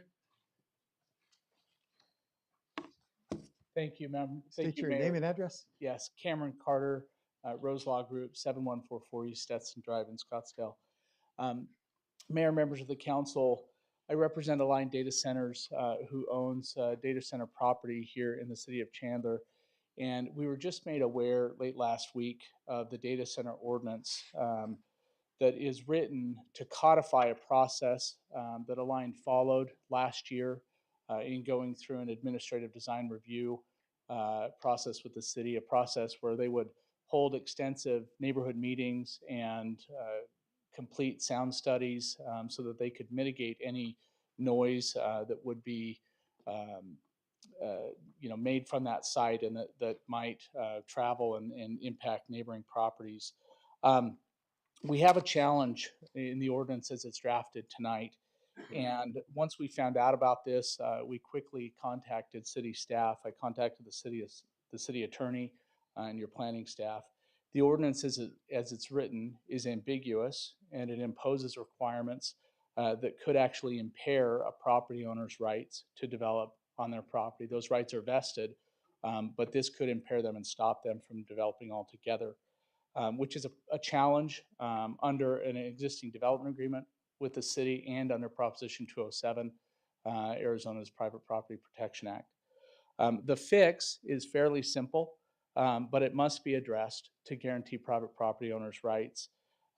Speaker 18: Thank you, ma'am.
Speaker 3: State your name and address.
Speaker 18: Yes, Cameron Carter, Rose Law Group, 7144 East Stetson Drive in Scottsdale. Mayor, members of the council, I represent Aligned Data Centers, who owns data center property here in the city of Chandler. And we were just made aware late last week of the data center ordinance that is written to codify a process that Aligned followed last year in going through an administrative design review process with the city, a process where they would hold extensive neighborhood meetings and complete sound studies so that they could mitigate any noise that would be made from that site and that might travel and impact neighboring properties. We have a challenge in the ordinance as it's drafted tonight. And once we found out about this, we quickly contacted city staff. I contacted the city attorney and your planning staff. The ordinance as it's written is ambiguous, and it imposes requirements that could actually impair a property owner's rights to develop on their property. Those rights are vested, but this could impair them and stop them from developing altogether, which is a challenge under an existing development agreement with the city and under Proposition 207, Arizona's Private Property Protection Act. The fix is fairly simple, but it must be addressed to guarantee private property owners' rights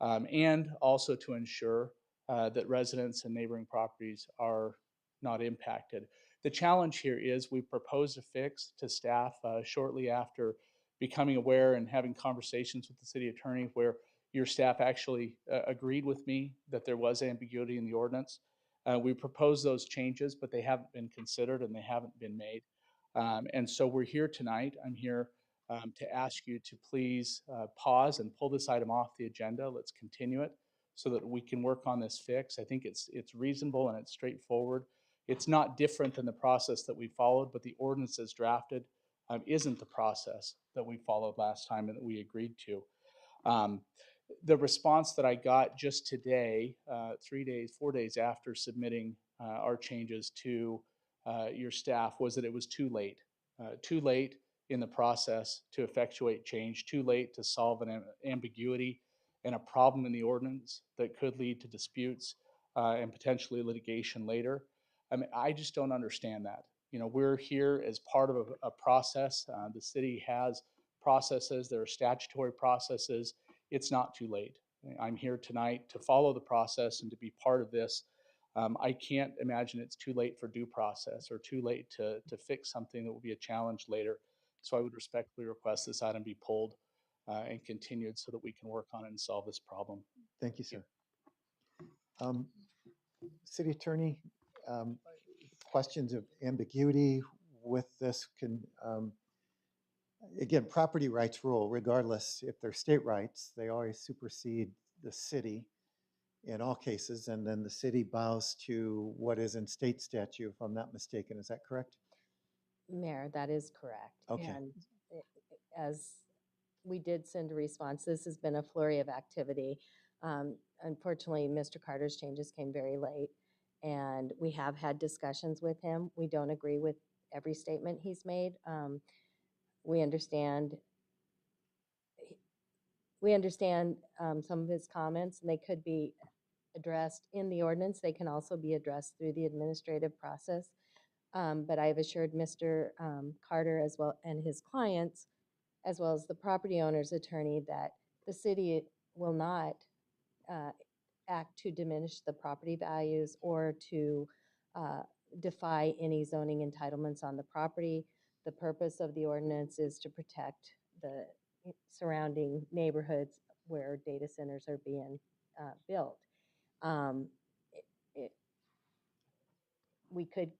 Speaker 18: and also to ensure that residents and neighboring properties are not impacted. The challenge here is we proposed a fix to staff shortly after becoming aware and having conversations with the city attorney where your staff actually agreed with me that there was ambiguity in the ordinance. We proposed those changes, but they haven't been considered and they haven't been made. And so we're here tonight. I'm here to ask you to please pause and pull this item off the agenda. Let's continue it so that we can work on this fix. I think it's reasonable and it's straightforward. It's not different than the process that we followed, but the ordinance as drafted isn't the process that we followed last time and that we agreed to. The response that I got just today, 4 days after submitting our changes to your staff, was that it was too late in the process to effectuate change, too late to solve an ambiguity and a problem in the ordinance that could lead to disputes and potentially litigation later. I mean, I just don't understand that. We're here as part of a process. The city has processes, there are statutory processes. It's not too late. I'm here tonight to follow the process and to be part of this. I can't imagine it's too late for due process or too late to fix something that will be a challenge later. So I would respectfully request this item be pulled and continued so that we can work on it and solve this problem.
Speaker 3: Thank you, sir. City Attorney, questions of ambiguity with this can, again, property rights rule, regardless if they're state rights, they always supersede the city in all cases, and then the city bows to what is in state statute, if I'm not mistaken. Is that correct?
Speaker 12: Mayor, that is correct.
Speaker 3: Okay.
Speaker 12: And as we did send a response, this has been a flurry of activity. Unfortunately, Mr. Carter's changes came very late, and we have had discussions with him. We don't agree with every statement he's made. We understand some of his comments, and they could be addressed in the ordinance. They can also be addressed through the administrative process. But I've assured Mr. Carter as well and his clients, as well as the property owner's attorney, that the city will not act to diminish the property values or to defy any zoning entitlements on the property. The purpose of the ordinance is to protect the surrounding neighborhoods where data centers are being built. We could,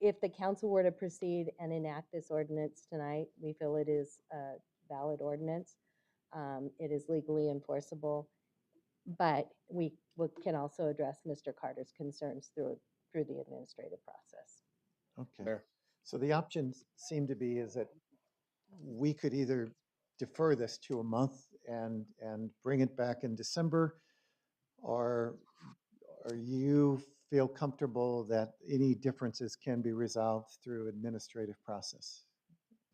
Speaker 12: if the council were to proceed and enact this ordinance tonight, we feel it is a valid ordinance. It is legally enforceable, but we can also address Mr. Carter's concerns through the administrative process.
Speaker 3: Okay.
Speaker 2: Fair.
Speaker 3: So the options seem to be is that we could either defer this to a month and bring it back in December, or you feel comfortable that any differences can be resolved through administrative process.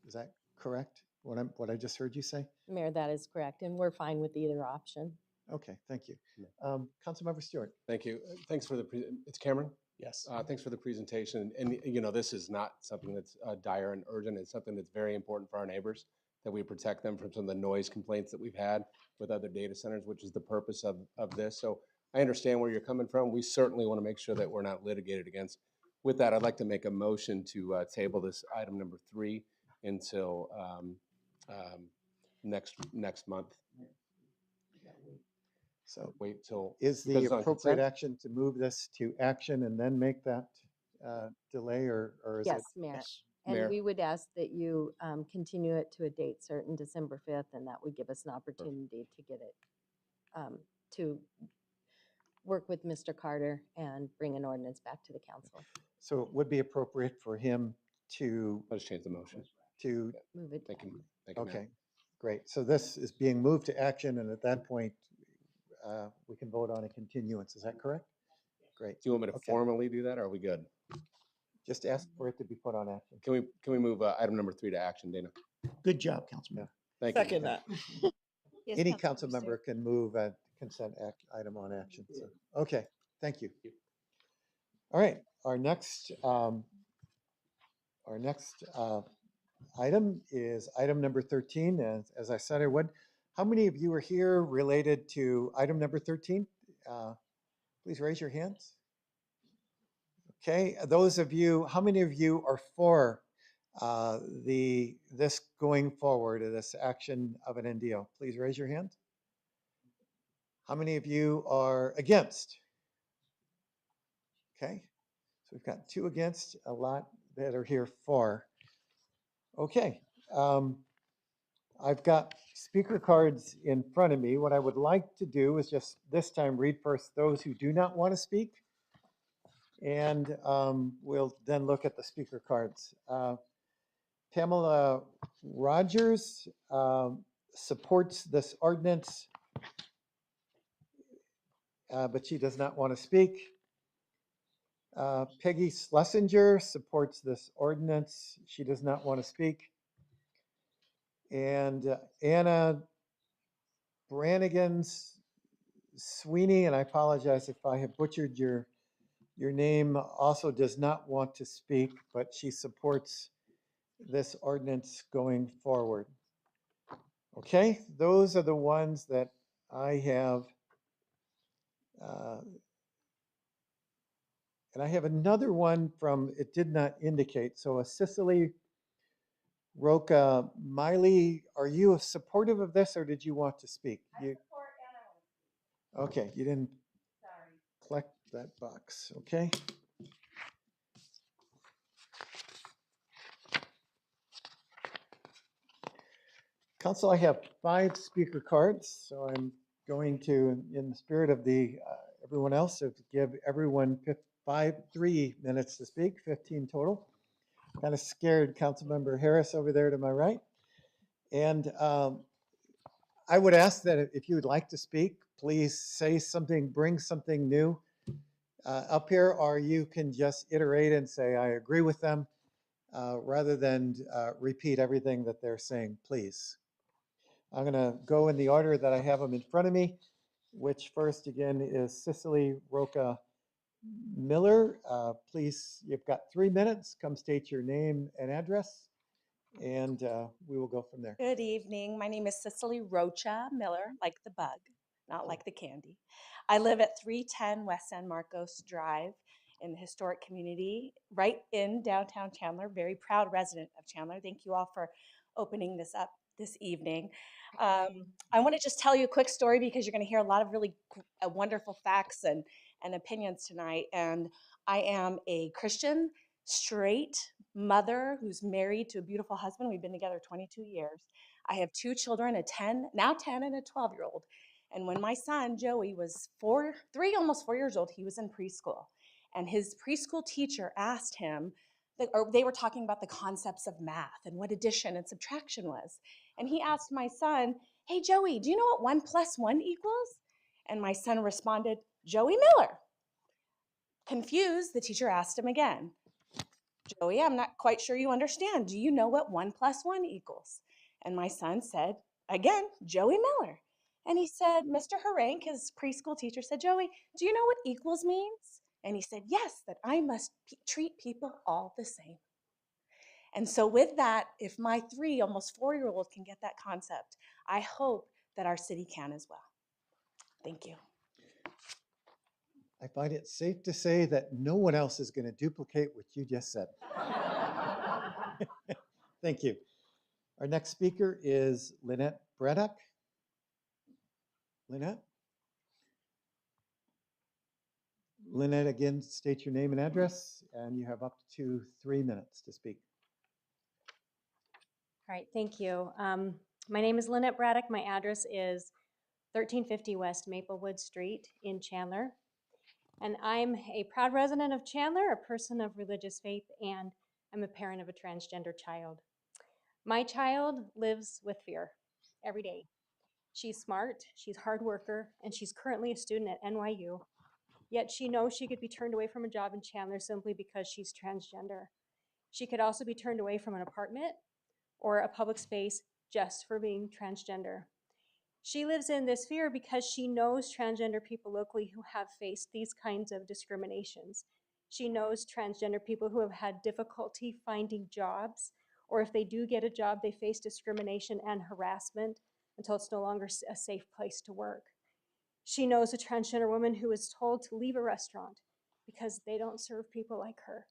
Speaker 3: Is that correct? What I just heard you say?
Speaker 12: Mayor, that is correct, and we're fine with either option.
Speaker 3: Okay, thank you. Councilmember Stewart.
Speaker 2: Thank you. Thanks for it's Cameron.
Speaker 18: Yes.
Speaker 2: Thanks for the presentation. And this is not something that's dire and urgent. It's something that's very important for our neighbors, that we protect them from some of the noise complaints that we've had with other data centers, which is the purpose of this. So I understand where you're coming from. We certainly want to make sure that we're not litigated against With that, I'd like to make a motion to table this item number 3 until next month.
Speaker 3: So
Speaker 2: Wait till,
Speaker 3: is
Speaker 2: because
Speaker 3: the
Speaker 2: it's on
Speaker 3: appropriate
Speaker 2: consent?
Speaker 3: action to move this to action and then make that delay, or is it?
Speaker 12: Yes, Mayor.
Speaker 2: Yes,
Speaker 12: And
Speaker 2: Mayor.
Speaker 12: we would ask that you continue it to a date certain, December 5th, and that would give us an opportunity to get it, to work with Mr. Carter and bring an ordinance back to the council.
Speaker 3: So it would be appropriate for him to,
Speaker 2: Let's change the motion.
Speaker 3: to,
Speaker 12: Move it.
Speaker 2: Thank you. Thank you, Mayor.
Speaker 3: okay, great. So this is being moved to action, and at that point, we can vote on a continuance. Is that correct? Great.
Speaker 2: Do you want me to
Speaker 3: Okay.
Speaker 2: formally do that, or are we good?
Speaker 3: Just ask for it to be put on action.
Speaker 2: Can we move item number 3 to action, Dana?
Speaker 7: Good job, Councilman.
Speaker 2: Thank you.
Speaker 11: Second that.
Speaker 1: Yes,
Speaker 3: Any
Speaker 1: Councilmember
Speaker 3: council
Speaker 1: Stewart.
Speaker 3: member can move a consent item on action. So, okay, thank you. All right, our next item is item number 13. As I said I would. How many of you are here related to item number 13? Please raise your hands. Okay, those of you, how many of you are for this going forward, this action of an NDO? Please raise your hand. How many of you are against? Okay, so we've got 2 against, a lot that are here for. Okay, I've got speaker cards in front of me. What I would like to do is just this time read first those who do not want to speak, and we'll then look at the speaker cards. Pamela Rogers supports this ordinance, but she does not want to speak. Peggy Schlesinger supports this ordinance. She does not want to speak. And Anna Brannigan Sweeney, and I apologize if I have butchered your name, also does not want to speak, but she supports this ordinance going forward. Okay, those are the ones that I have. And I have another one from, it did not indicate, so a Cicely Roca Miley, are you supportive of this, or did you want to speak? Okay, you didn't collect that box, okay? Council, I have 5 speaker cards, so I'm going to, in the spirit of the everyone else, to give everyone 3 minutes to speak, 15 total. Kind of scared Councilmember Harris over there to my right. And I would ask that if you would like to speak, please say something, bring something new up here, or you can just iterate and say, I agree with them, rather than repeat everything that they're saying, please. I'm going to go in the order that I have them in front of me, which first again is Cicely Roca Miller. Please, you've got 3 minutes. Come state your name and address, and we will go from there.
Speaker 19: Good evening. My name is Cicely Rocha Miller, like the bug, not like the candy. I live at 310 West San Marcos Drive in the historic community, right in downtown Chandler. Very proud resident of Chandler. Thank you all for opening this up this evening. I want to just tell you a quick story because you're going to hear a lot of really wonderful facts and opinions tonight. And I am a Christian, straight mother who's married to a beautiful husband. We've been together 22 years. I have 2 children, now 10 and a 12-year-old. And when my son, Joey, was almost 4 years old, he was in preschool. And his preschool teacher asked him, or they were talking about the concepts of math and what addition and subtraction was. And he asked my son, hey, Joey, do you know what 1 + 1 equals? And my son responded, Joey Miller. Confused, the teacher asked him again, Joey, I'm not quite sure you understand. Do you know what 1 + 1 equals? And my son said, again, Joey Miller. And he said, Mr. Harank, his preschool teacher, said, Joey, do you know what equals means? And he said, yes, that I must treat people all the same. And so with that, if my 3, almost 4-year-old can get that concept, I hope that our city can as well. Thank you.
Speaker 3: I find it safe to say that no one else is going to duplicate what you just said. Thank you. Our next speaker is Lynette Braddock. Lynette? Lynette, again, state your name and address, and you have up to 3 minutes to speak.
Speaker 20: All right, thank you. My name is Lynette Braddock. My address is 1350 West Maplewood Street in Chandler. And I'm a proud resident of Chandler, a person of religious faith, and I'm a parent of a transgender child. My child lives with fear every day. She's smart, she's a hard worker, and she's currently a student at NYU. Yet she knows she could be turned away from a job in Chandler simply because she's transgender. She could also be turned away from an apartment or a public space just for being transgender. She lives in this fear because she knows transgender people locally who have faced these kinds of discriminations. She knows transgender people who have had difficulty finding jobs, or if they do get a job, they face discrimination and harassment until it's no longer a safe place to work. She knows a transgender woman who was told to leave a restaurant because they don't serve people like her.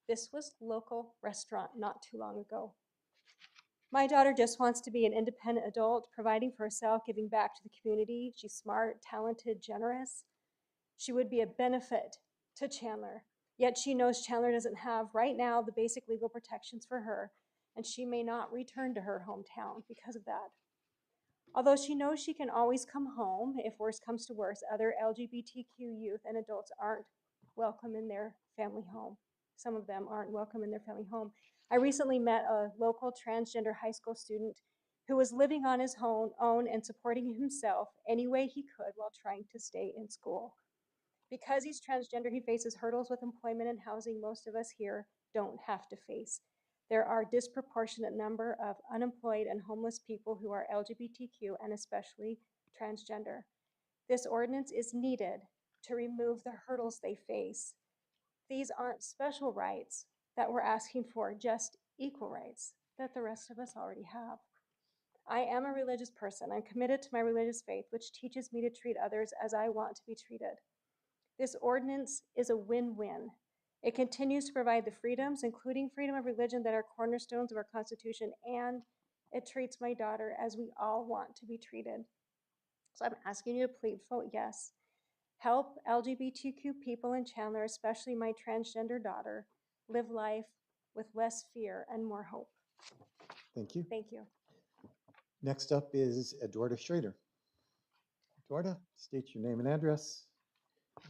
Speaker 20: This was a local restaurant not too long ago. My daughter just wants to be an independent adult, providing for herself, giving back to the community. She's smart, talented, generous. She would be a benefit to Chandler, yet she knows Chandler doesn't have right now the basic legal protections for her, and she may not return to her hometown because of that. Although she knows she can always come home, if worse comes to worse, other LGBTQ youth and adults aren't welcome in their family home. Some of them aren't welcome in their family home. I recently met a local transgender high school student who was living on his own and supporting himself any way he could while trying to stay in school. Because he's transgender, he faces hurdles with employment and housing most of us here don't have to face. There are a disproportionate number of unemployed and homeless people who are LGBTQ and especially transgender. This ordinance is needed to remove the hurdles they face. These aren't special rights that we're asking for, just equal rights that the rest of us already have. I am a religious person. I'm committed to my religious faith, which teaches me to treat others as I want to be treated. This ordinance is a win-win. It continues to provide the freedoms, including freedom of religion, that are cornerstones of our Constitution, and it treats my daughter as we all want to be treated. So I'm asking you to please vote yes. Help LGBTQ people in Chandler, especially my transgender daughter, live life with less fear and more hope.
Speaker 3: Thank you.
Speaker 20: Thank you.
Speaker 3: Next up is Eduarda Schrader. Eduarda, state your name and address.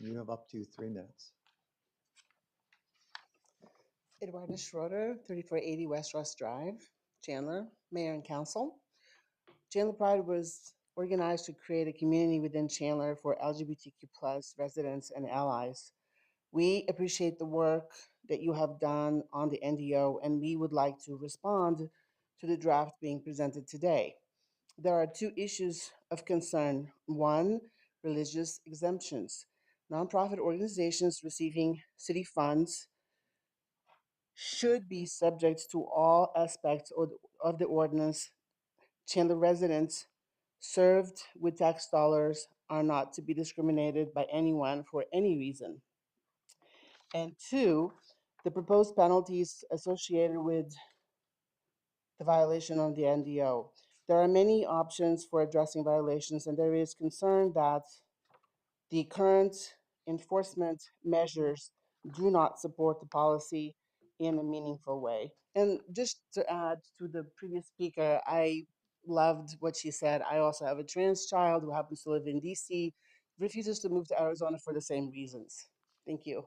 Speaker 3: You have up to 3 minutes.
Speaker 21: Eduarda Schroeder, 3480 West Ross Drive, Chandler, Mayor and Council. Chandler Pride was organized to create a community within Chandler for LGBTQ+ residents and allies. We appreciate the work that you have done on the NDO, and we would like to respond to the draft being presented today. There are two issues of concern. One, religious exemptions. Nonprofit organizations receiving city funds should be subject to all aspects of the ordinance. Chandler residents served with tax dollars are not to be discriminated by anyone for any reason. And two, the proposed penalties associated with the violation of the NDO. There are many options for addressing violations, and there is concern that the current enforcement measures do not support the policy in a meaningful way. And just to add to the previous speaker, I loved what she said. I also have a trans child who happens to live in DC, refuses to move to Arizona for the same reasons. Thank you.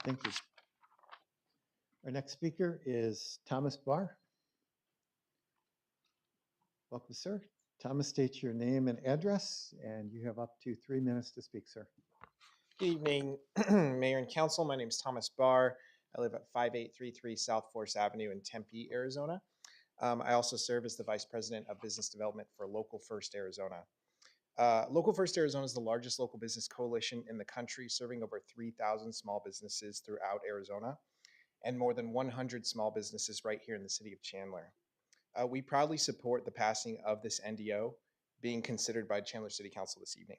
Speaker 3: Thank you. Our next speaker is Thomas Barr. Welcome, sir. Thomas, state your name and address, and you have up to 3 minutes to speak, sir.
Speaker 22: Good evening, Mayor and Council. My name is Thomas Barr. I live at 5833 South Forest Avenue in Tempe, Arizona. I also serve as the Vice President of Business Development for Local First Arizona. Local First Arizona is the largest local business coalition in the country, serving over 3,000 small businesses throughout Arizona and more than 100 small businesses right here in the city of Chandler. We proudly support the passing of this NDO being considered by Chandler City Council this evening.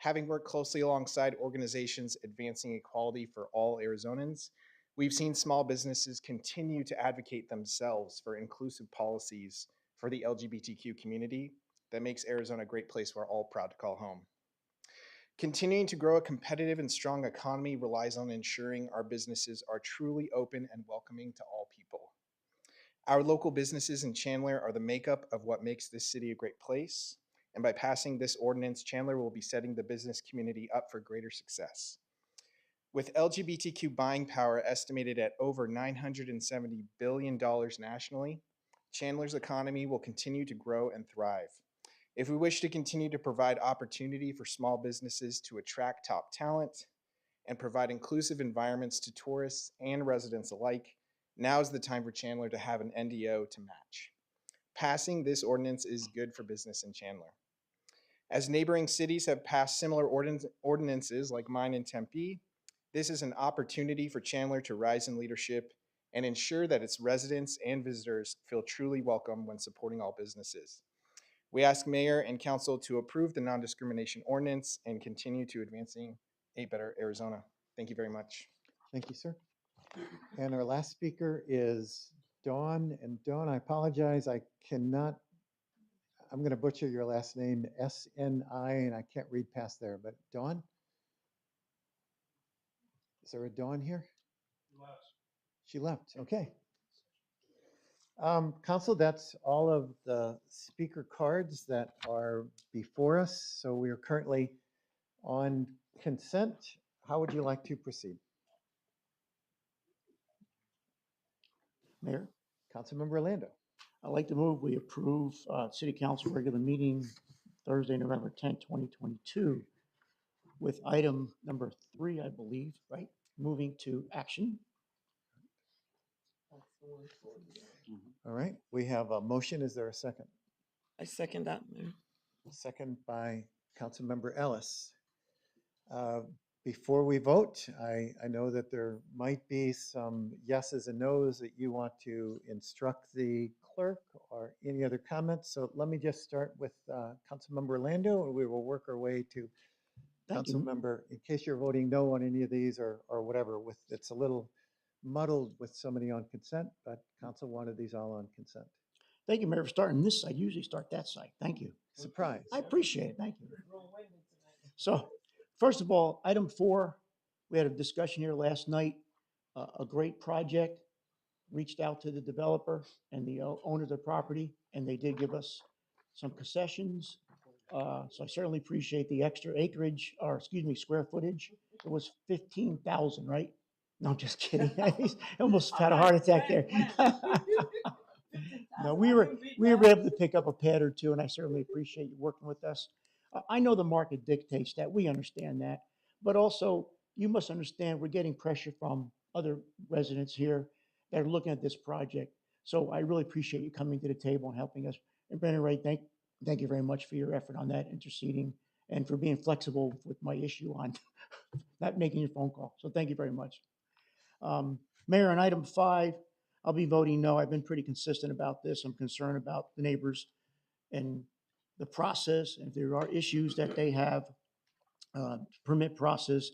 Speaker 22: Having worked closely alongside organizations advancing equality for all Arizonans, we've seen small businesses continue to advocate themselves for inclusive policies for the LGBTQ community that makes Arizona a great place we're all proud to call home. Continuing to grow a competitive and strong economy relies on ensuring our businesses are truly open and welcoming to all people. Our local businesses in Chandler are the makeup of what makes this city a great place, and by passing this ordinance, Chandler will be setting the business community up for greater success. With LGBTQ buying power estimated at over $970 billion nationally, Chandler's economy will continue to grow and thrive. If we wish to continue to provide opportunity for small businesses to attract top talent and provide inclusive environments to tourists and residents alike, now is the time for Chandler to have an NDO to match. Passing this ordinance is good for business in Chandler. As neighboring cities have passed similar ordinances like mine in Tempe, this is an opportunity for Chandler to rise in leadership and ensure that its residents and visitors feel truly welcome when supporting all businesses. We ask Mayor and Council to approve the non-discrimination ordinance and continue to advancing a better Arizona. Thank you very much.
Speaker 3: Thank you, sir. And our last speaker is Dawn. And Dawn, I apologize, I'm going to butcher your last name, S-N-I, and I can't read past there, but Dawn? Is there a Dawn here? She left, okay. Council, that's all of the speaker cards that are before us. So we are currently on consent. How would you like to proceed?
Speaker 4: Mayor,
Speaker 3: Councilmember Orlando.
Speaker 4: I'd like to move we approve City Council regular meeting Thursday, November 10th, 2022, with item number 3, I believe, right? Moving to action.
Speaker 3: All right, we have a motion. Is there a second?
Speaker 11: I second that, Mayor.
Speaker 3: Second by Councilmember Ellis. Before we vote, I know that there might be some yeses and nos that you want to instruct the clerk or any other comments. So let me just start with Councilmember Orlando, and we will work our way to Councilmember, in case you're voting no on any of these or whatever. It's a little muddled with so many on consent, but Council wanted these all on consent.
Speaker 4: Thank you, Mayor, for starting this side. You usually start that side. Thank you.
Speaker 3: Surprise.
Speaker 4: I appreciate it. Thank you. So, first of all, item 4, we had a discussion here last night. A great project. Reached out to the developer and the owner of the property, and they did give us some concessions. So I certainly appreciate the extra acreage, or excuse me, square footage. It was 15,000, right? No, I'm just kidding. I almost had a heart attack there. No, we were able to pick up a pad or two, and I certainly appreciate you working with us. I know the market dictates that. We understand that. But also, you must understand we're getting pressure from other residents here that are looking at this project. So I really appreciate you coming to the table and helping us. And Brandon Ray, thank you very much for your effort on that, interceding, and for being flexible with my issue on not making your phone call. So thank you very much. Mayor, on item 5, I'll be voting no. I've been pretty consistent about this. I'm concerned about the neighbors and the process. And if there are issues that they have, permit process,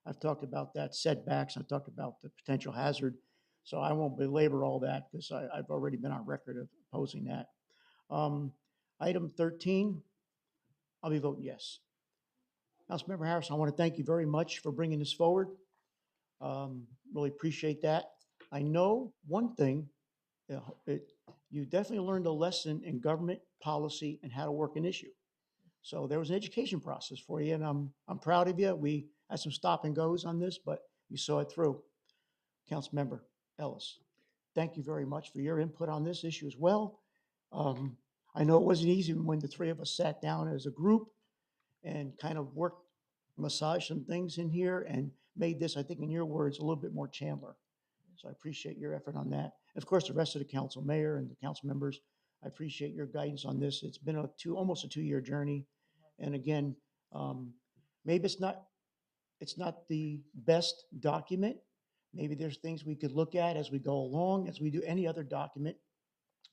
Speaker 4: I've talked about that, setbacks, I've talked about the potential hazard. So I won't belabor all that because I've already been on record of opposing that. Item 13, I'll be voting yes. Councilmember Harris, I want to thank you very much for bringing this forward. Really appreciate that. I know one thing, you definitely learned a lesson in government policy and how to work an issue. So there was an education process for you, and I'm proud of you. We had some stop and goes on this, but you saw it through. Councilmember Ellis, thank you very much for your input on this issue as well. I know it wasn't easy when the 3 of us sat down as a group and kind of worked, massaged some things in here and made this, I think in your words, a little bit more Chandler. So I appreciate your effort on that. Of course, the rest of the council, mayor and the council members, I appreciate your guidance on this. It's been almost a 2-year journey. And again, maybe it's not the best document. Maybe there's things we could look at as we go along, as we do any other document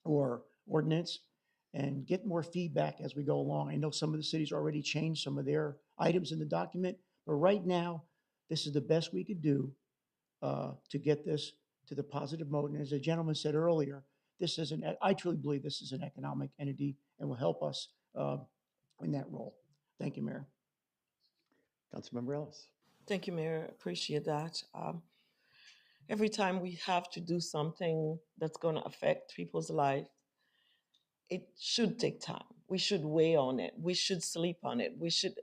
Speaker 4: or ordinance. and get more feedback as we go along. I know some of the cities already changed some of their items in the document, but right now, this is the best we could do to get this to the positive mode. And as the gentleman said earlier, this is I truly believe this is an economic entity and will help us in that role. Thank you, Mayor.
Speaker 3: Councilmember Ellis.
Speaker 11: Thank you, Mayor. Appreciate that. Every time we have to do something that's going to affect people's life, it should take time. We should weigh on it. We should sleep on it. We should,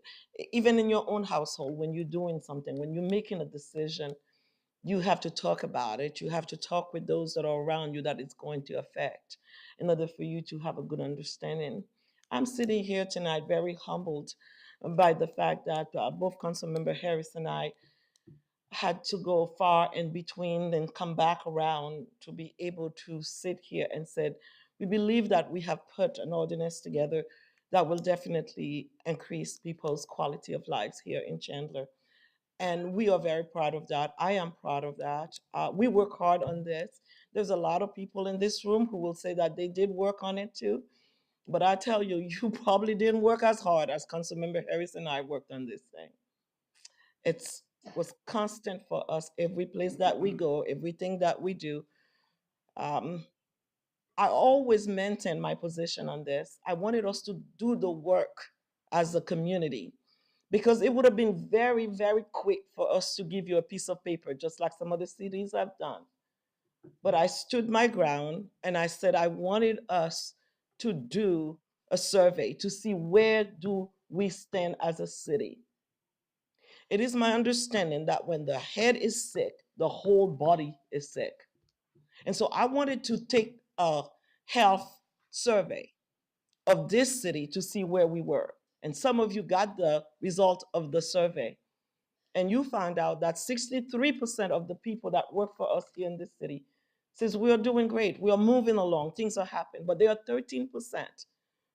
Speaker 11: even in your own household, when you're doing something, when you're making a decision, you have to talk about it. You have to talk with those that are around you that it's going to affect in order for you to have a good understanding. I'm sitting here tonight very humbled by the fact that both Councilmember Harris and I had to go far in between and come back around to be able to sit here and said, we believe that we have put an ordinance together that will definitely increase people's quality of lives here in Chandler. And we are very proud of that. I am proud of that. We work hard on this. There's a lot of people in this room who will say that they did work on it too. But I tell you, you probably didn't work as hard as Councilmember Harris and I worked on this thing. It was constant for us, every place that we go, everything that we do. I always maintain my position on this. I wanted us to do the work as a community because it would have been very, very quick for us to give you a piece of paper, just like some other cities have done. But I stood my ground and I said I wanted us to do a survey to see where do we stand as a city. It is my understanding that when the head is sick, the whole body is sick. And so I wanted to take a health survey of this city to see where we were. And some of you got the result of the survey. And you found out that 63% of the people that work for us here in this city says we are doing great, we are moving along, things are happening. But there are 13%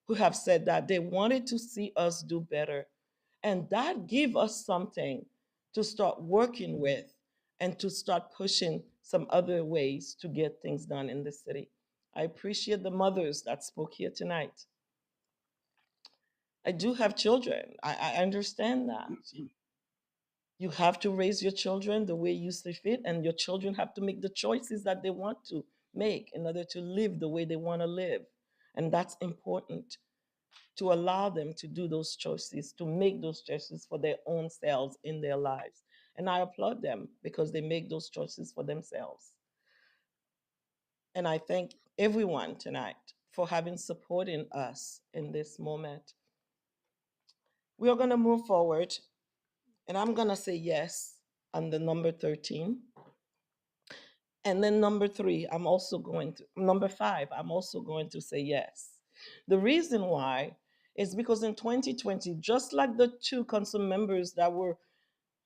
Speaker 11: who have said that they wanted to see us do better. And that gave us something to start working with and to start pushing some other ways to get things done in the city. I appreciate the mothers that spoke here tonight. I do have children. I understand that. You have to raise your children the way you see fit, and your children have to make the choices that they want to make in order to live the way they want to live. And that's important, to allow them to do those choices, to make those choices for their own selves in their lives. And I applaud them because they make those choices for themselves. And I thank everyone tonight for having supporting us in this moment. We are going to move forward, and I'm going to say yes on the number 13. And then number 5, I'm also going to say yes. The reason why is because in 2020, just like the 2 council members that were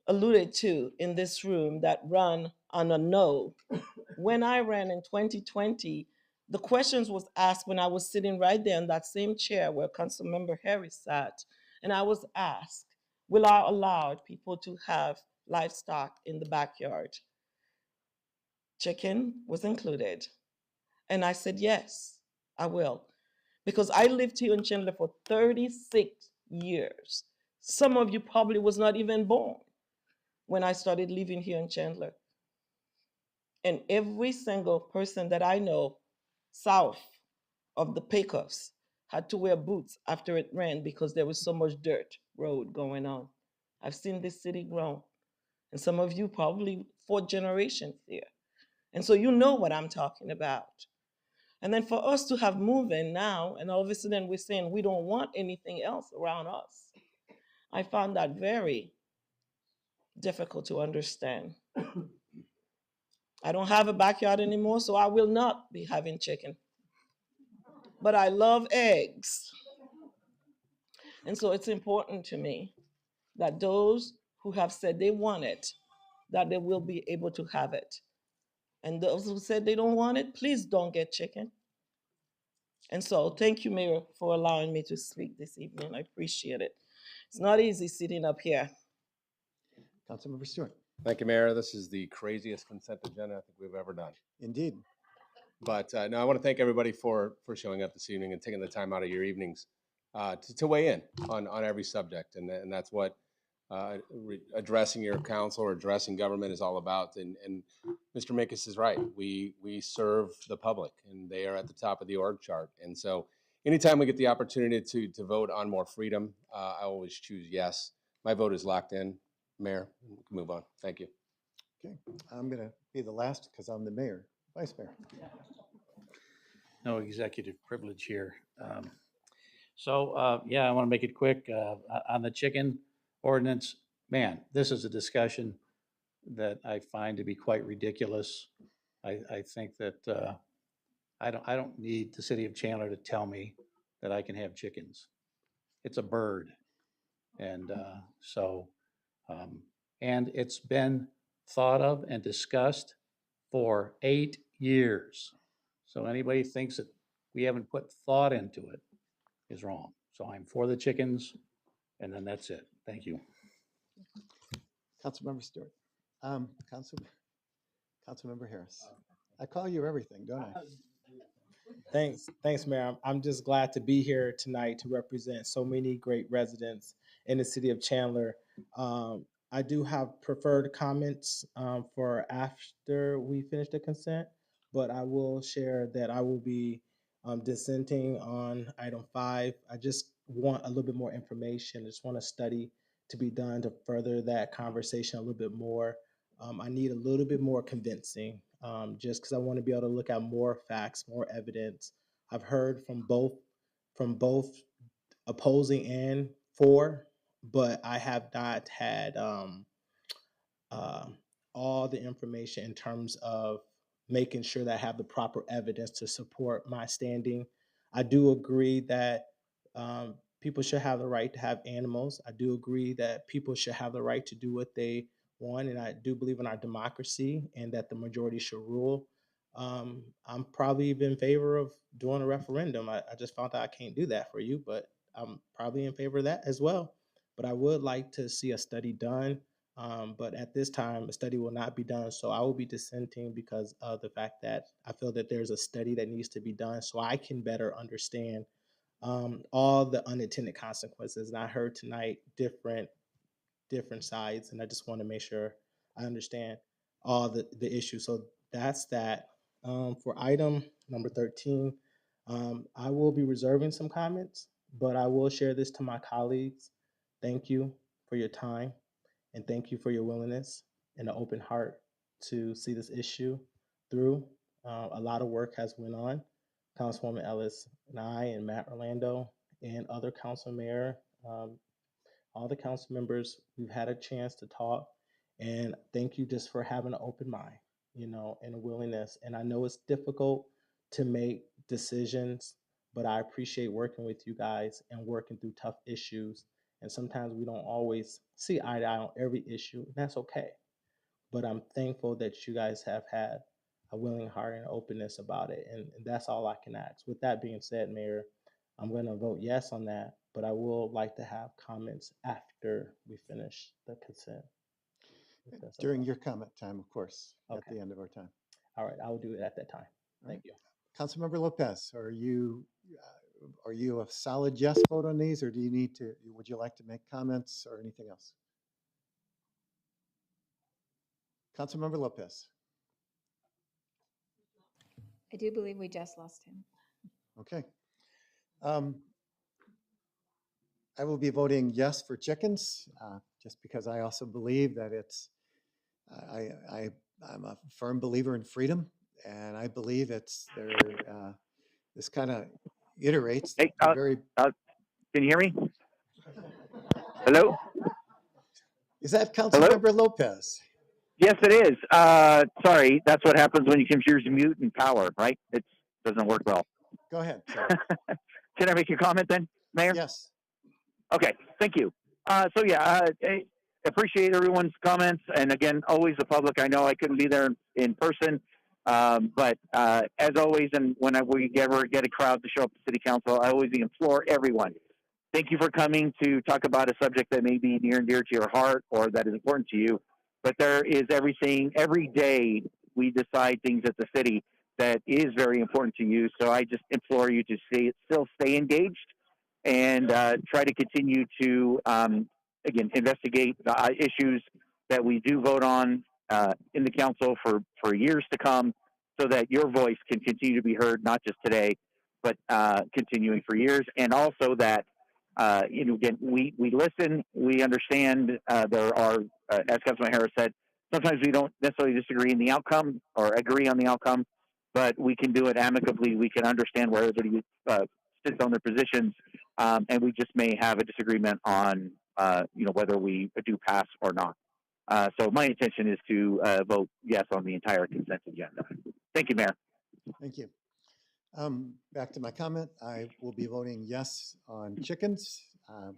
Speaker 11: alluded to in this room that run on a no, when I ran in 2020, the questions was asked when I was sitting right there in that same chair where Councilmember Harris sat, and I was asked, will I allow people to have livestock in the backyard? Chicken was included. And I said, yes, I will. Because I lived here in Chandler for 36 years. Some of you probably was not even born when I started living here in Chandler. And every single person that I know south of the Pecos had to wear boots after it rained because there was so much dirt road going on. I've seen this city grow. And some of you probably 4 generations here. And so you know what I'm talking about. And then for us to have moving now, and all of a sudden we're saying we don't want anything else around us, I found that very difficult to understand. I don't have a backyard anymore, so I will not be having chicken. But I love eggs. And so it's important to me that those who have said they want it, that they will be able to have it. And those who said they don't want it, please don't get chicken. And so thank you, Mayor, for allowing me to speak this evening. I appreciate it. It's not easy sitting up here.
Speaker 3: Councilmember Stewart.
Speaker 2: Thank you, Mayor. This is the craziest consent agenda I think we've ever done.
Speaker 3: Indeed.
Speaker 2: But no, I want to thank everybody for showing up this evening and taking the time out of your evenings to weigh in on every subject, and that's what addressing your council or addressing government is all about. And Mr. Minkus is right. We serve the public, and they are at the top of the org chart. And so, anytime we get the opportunity to vote on more freedom, I always choose yes. My vote is locked in. Mayor, we can move on. Thank you.
Speaker 3: Okay, I'm going to be the last because I'm the mayor, vice mayor.
Speaker 15: No executive privilege here. Yeah, I want to make it quick. On the chicken ordinance, man, this is a discussion that I find to be quite ridiculous. I think that I don't need the city of Chandler to tell me that I can have chickens. It's a bird. And and it's been thought of and discussed for 8 years. So anybody thinks that we haven't put thought into it is wrong. So I'm for the chickens, and then that's it. Thank you.
Speaker 3: Councilmember Stewart. Councilmember Harris. I call you everything, don't I?
Speaker 14: Thanks, Mayor. I'm just glad to be here tonight to represent so many great residents in the city of Chandler. I do have preferred comments for after we finish the consent, but I will share that I will be dissenting on item 5. I just want a little bit more information. I just want a study to be done to further that conversation a little bit more. I need a little bit more convincing, just because I want to be able to look at more facts, more evidence. I've heard from both opposing and for, but I have not had all the information in terms of making sure that I have the proper evidence to support my standing. I do agree that people should have the right to have animals. I do agree that people should have the right to do what they want, and I do believe in our democracy and that the majority should rule. I'm probably even in favor of doing a referendum. I just found out I can't do that for you, but I'm probably in favor of that as well. But I would like to see a study done. But at this time, a study will not be done. So I will be dissenting because of the fact that I feel that there's a study that needs to be done so I can better understand all the unintended consequences. And I heard tonight different sides, and I just want to make sure I understand all the issues. So that's that. For item number 13, I will be reserving some comments, but I will share this to my colleagues. Thank you for your time, and thank you for your willingness and an open heart to see this issue through. A lot of work has went on. Councilwoman Ellis and I and Matt Orlando and other council mayor, all the council members, we've had a chance to talk, and thank you just for having an open mind, and a willingness. And I know it's difficult to make decisions, but I appreciate working with you guys and working through tough issues. And sometimes we don't always see eye to eye on every issue, and that's okay. But I'm thankful that you guys have had a willing heart and openness about it, and that's all I can ask. With that being said, Mayor, I'm going to vote yes on that, but I will like to have comments after we finish the consent.
Speaker 3: During your comment time, of course, at
Speaker 14: Okay.
Speaker 3: the end of our time.
Speaker 14: All right, I will do it at that time. Thank you.
Speaker 3: Councilmember Lopez, are you a solid yes vote on these, or would you like to make comments or anything else? Councilmember Lopez.
Speaker 1: I do believe we just lost him.
Speaker 3: Okay. I will be voting yes for chickens, just because I also believe that I'm a firm believer in freedom, and I believe this kind of iterates.
Speaker 17: Hey,
Speaker 3: very.
Speaker 17: can you hear me? Hello?
Speaker 3: Is that Councilmember Lopez?
Speaker 17: Yes, it is. Sorry, that's what happens when you confuse mute and power, right? It doesn't work well.
Speaker 3: Go ahead.
Speaker 17: Can I make a comment then, Mayor?
Speaker 3: Yes.
Speaker 17: Okay, thank you. I appreciate everyone's comments. And again, always the public. I know I couldn't be there in person, but as always, and when we ever get a crowd to show up to City Council, I always implore everyone, thank you for coming to talk about a subject that may be near and dear to your heart or that is important to you. But there is every day we decide things at the city that is very important to you. So I just implore you to still stay engaged and try to continue to, again, investigate the issues that we do vote on in the council for years to come, so that your voice can continue to be heard, not just today, but continuing for years. And also that, again, we listen, we understand there are, as Councilman Harris said, sometimes we don't necessarily disagree in the outcome or agree on the outcome, but we can do it amicably. We can understand where everybody sits on their positions, and we just may have a disagreement on, whether we do pass or not. So my intention is to vote yes on the entire consent agenda. Thank you, Mayor.
Speaker 3: Thank you. Back to my comment, I will be voting yes on chickens. I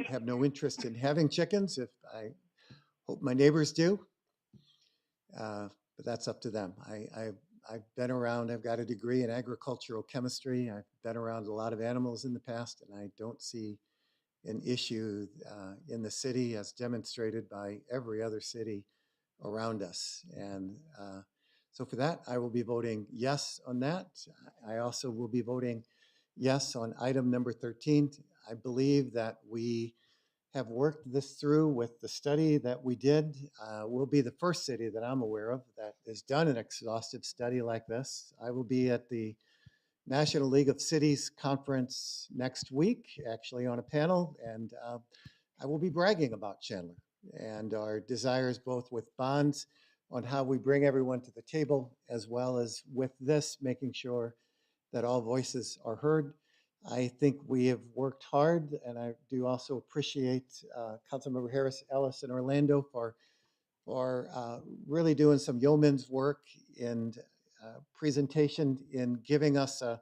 Speaker 3: have no interest in having chickens. If I hope my neighbors do, but that's up to them. I've been around, I've got a degree in agricultural chemistry. I've been around a lot of animals in the past, and I don't see an issue in the city as demonstrated by every other city around us. And so for that, I will be voting yes on that. I also will be voting yes on item number 13. I believe that we have worked this through with the study that we did. We'll be the first city that I'm aware of that has done an exhaustive study like this. I will be at the National League of Cities conference next week, actually on a panel, and I will be bragging about Chandler and our desires both with bonds on how we bring everyone to the table, as well as with this, making sure that all voices are heard. I think we have worked hard, and I do also appreciate Councilmember Harris, Ellis, and Orlando for really doing some yeoman's work in presentation in giving us a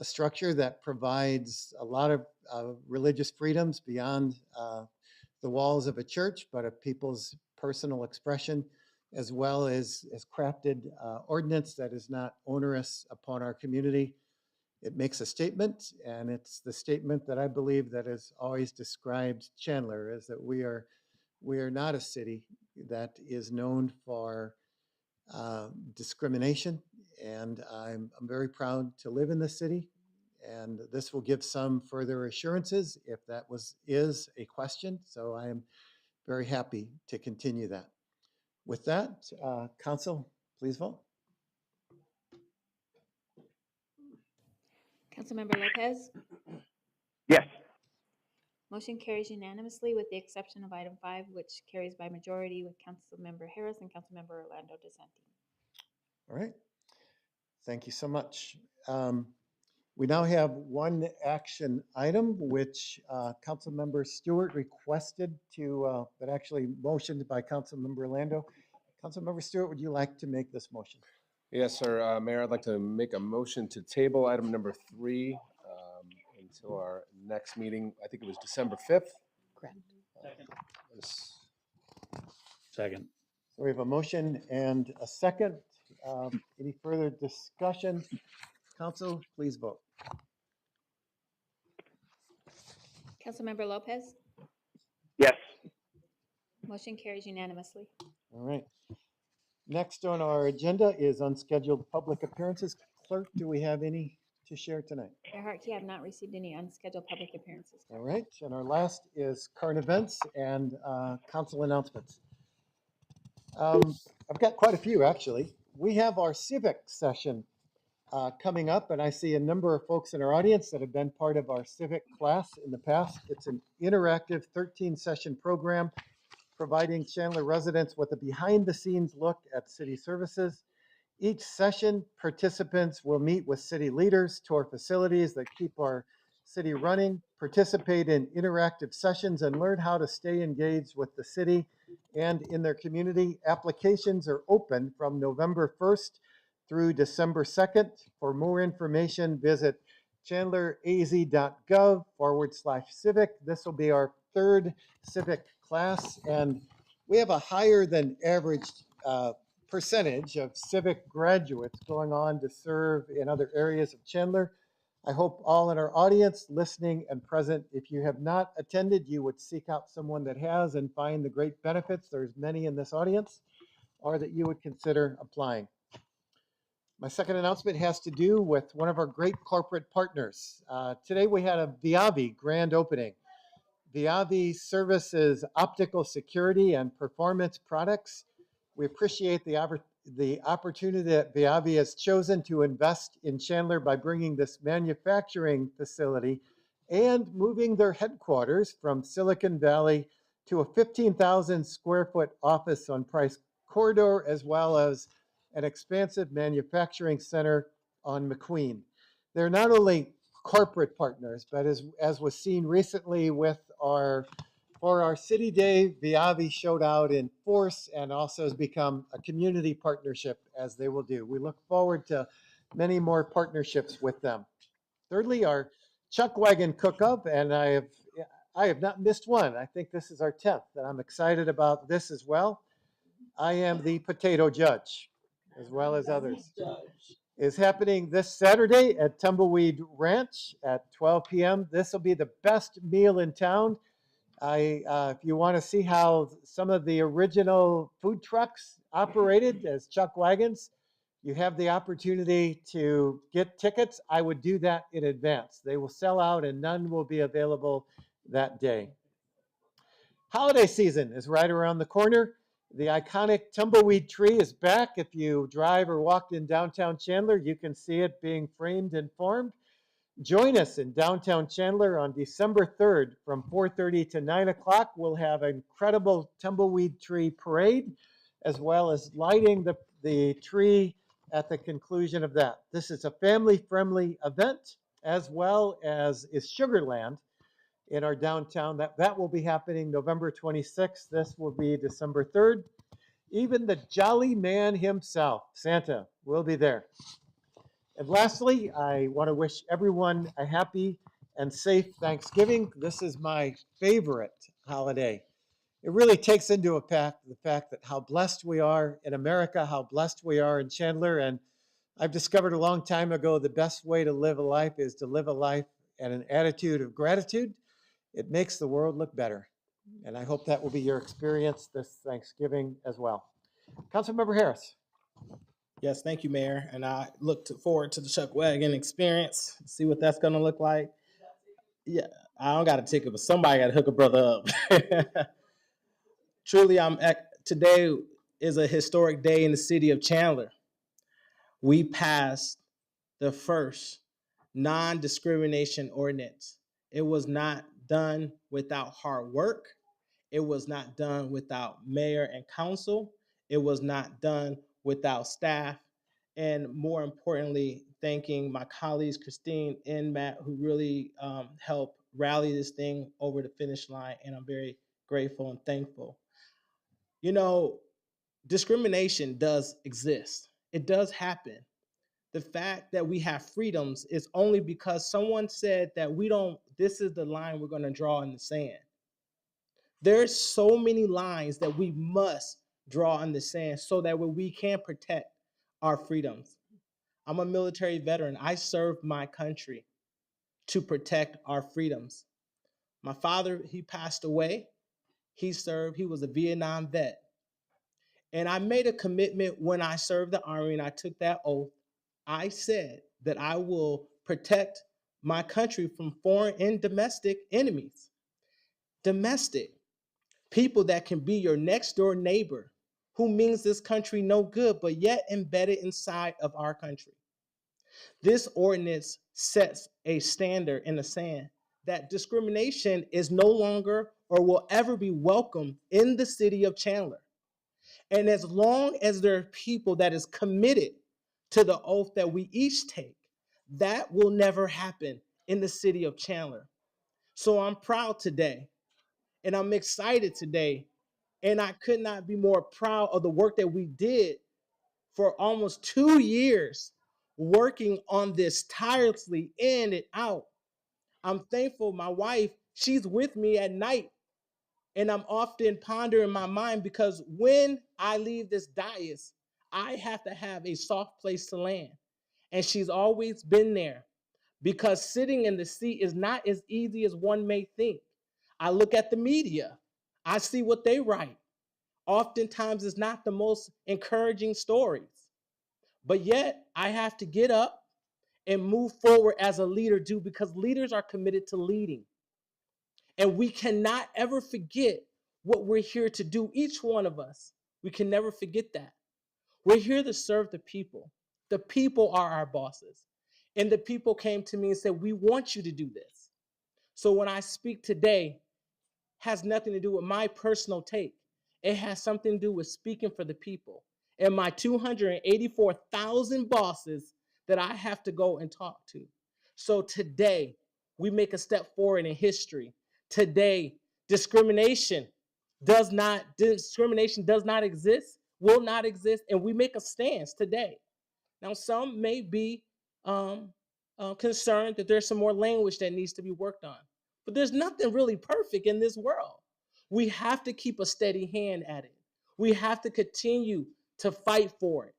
Speaker 3: structure that provides a lot of religious freedoms beyond the walls of a church, but of people's personal expression, as well as crafted ordinance that is not onerous upon our community. It makes a statement, and it's the statement that I believe that has always described Chandler, is that we are not a city that is known for discrimination, and I'm very proud to live in this city, and this will give some further assurances if that is a question. So I am very happy to continue that. With that, Council, please vote.
Speaker 1: Councilmember Lopez?
Speaker 17: Yes.
Speaker 1: Motion carries unanimously with the exception of item 5, which carries by majority with Councilmember Harris and Councilmember Orlando dissenting.
Speaker 3: All right. Thank you so much. We now have one action item, which Councilmember Stewart requested to, but actually motioned by Councilmember Orlando. Councilmember Stewart, would you like to make this motion?
Speaker 2: Yes, sir. Mayor, I'd like to make a motion to table item number 3 until our next meeting. I think it was December 5th.
Speaker 1: Correct.
Speaker 15: Second.
Speaker 3: So we have a motion and a second. Any further discussion? Council, please vote.
Speaker 1: Councilmember Lopez?
Speaker 17: Yes.
Speaker 1: Motion carries unanimously.
Speaker 3: All right. Next on our agenda is unscheduled public appearances. Clerk, do we have any to share tonight?
Speaker 1: Mayor Hartke, I have not received any unscheduled public appearances.
Speaker 3: All right. And our last is current events and council announcements. I've got quite a few, actually. We have our civic session coming up, and I see a number of folks in our audience that have been part of our civic class in the past. It's an interactive 13-session program providing Chandler residents with a behind-the-scenes look at city services. Each session, participants will meet with city leaders, tour facilities that keep our city running, participate in interactive sessions, and learn how to stay engaged with the city and in their community. Applications are open from November 1st through December 2nd. For more information, visit chandleraz.gov/civic. This will be our third civic class, and we have a higher than average percentage of civic graduates going on to serve in other areas of Chandler. I hope all in our audience, listening and present, if you have not attended, you would seek out someone that has and find the great benefits. There's many in this audience, or that you would consider applying. My second announcement has to do with one of our great corporate partners. Today we had a Viavi grand opening. Viavi services optical security and performance products. We appreciate the opportunity that Viavi has chosen to invest in Chandler by bringing this manufacturing facility and moving their headquarters from Silicon Valley to a 15,000 square foot office on Price Corridor, as well as an expansive manufacturing center on McQueen. They're not only corporate partners, but as was seen recently for our City Day, Viavi showed out in force and also has become a community partnership, as they will do. We look forward to many more partnerships with them. Thirdly, our Chuck Wagon Cook-Up, and I have not missed one. I think this is our 10th, and I'm excited about this as well. I am the potato judge, as well as others. Is happening this Saturday at Tumbleweed Ranch at 12 p.m. This will be the best meal in town. If you want to see how some of the original food trucks operated as Chuck Wagons, you have the opportunity to get tickets. I would do that in advance. They will sell out and none will be available that day. Holiday season is right around the corner. The iconic tumbleweed tree is back. If you drive or walked in downtown Chandler, you can see it being framed and formed. Join us in downtown Chandler on December 3rd from 4:30 to 9 o'clock. We'll have an incredible tumbleweed tree parade, as well as lighting the tree at the conclusion of that. This is a family-friendly event, as well as is Sugarland in our downtown. That will be happening November 26th. This will be December 3rd. Even the jolly man himself, Santa, will be there. And lastly, I want to wish everyone a happy and safe Thanksgiving. This is my favorite holiday. It really takes into account the fact that how blessed we are in America, how blessed we are in Chandler. And I've discovered a long time ago the best way to live a life is to live a life and an attitude of gratitude. It makes the world look better. And I hope that will be your experience this Thanksgiving as well. Councilmember Harris.
Speaker 14: Yes, thank you, Mayor. And I look forward to the Chuck Wagon experience, see what that's going to look like. Yeah, I don't got a ticket, but somebody got to hook a brother up. Truly, today is a historic day in the city of Chandler. We passed the first non-discrimination ordinance. It was not done without hard work. It was not done without mayor and council. It was not done without staff. And more importantly, thanking my colleagues, Christine and Matt, who really helped rally this thing over the finish line. And I'm very grateful and thankful. You know, discrimination does exist. It does happen. The fact that we have freedoms is only because someone said that this is the line we're going to draw in the sand. There's so many lines that we must draw in the sand so that we can protect our freedoms. I'm a military veteran. I served my country to protect our freedoms. My father, he passed away. He served. He was a Vietnam vet. And I made a commitment when I served the Army and I took that oath. I said that I will protect my country from foreign and domestic enemies. Domestic. People that can be your next door neighbor who means this country no good, but yet embedded inside of our country. This ordinance sets a standard in the sand that discrimination is no longer or will ever be welcome in the city of Chandler. And as long as there are people that is committed to the oath that we each take, that will never happen in the city of Chandler. So I'm proud today, and I'm excited today, and I could not be more proud of the work that we did for almost 2 years, working on this tirelessly in and out. I'm thankful my wife, she's with me at night, and I'm often pondering in my mind because when I leave this dais, I have to have a soft place to land. And she's always been there because sitting in the seat is not as easy as one may think. I look at the media. I see what they write. Oftentimes it's not the most encouraging stories. But yet I have to get up and move forward as a leader do, because leaders are committed to leading. And we cannot ever forget what we're here to do, each one of us. We can never forget that. We're here to serve the people. The people are our bosses. And the people came to me and said, we want you to do this. So when I speak today, has nothing to do with my personal take. It has something to do with speaking for the people and my 284,000 bosses that I have to go and talk to. So today, we make a step forward in history. Today, discrimination does not exist, will not exist, and we make a stance today. Now, some may be concerned that there's some more language that needs to be worked on. But there's nothing really perfect in this world. We have to keep a steady hand at it. We have to continue to fight for it.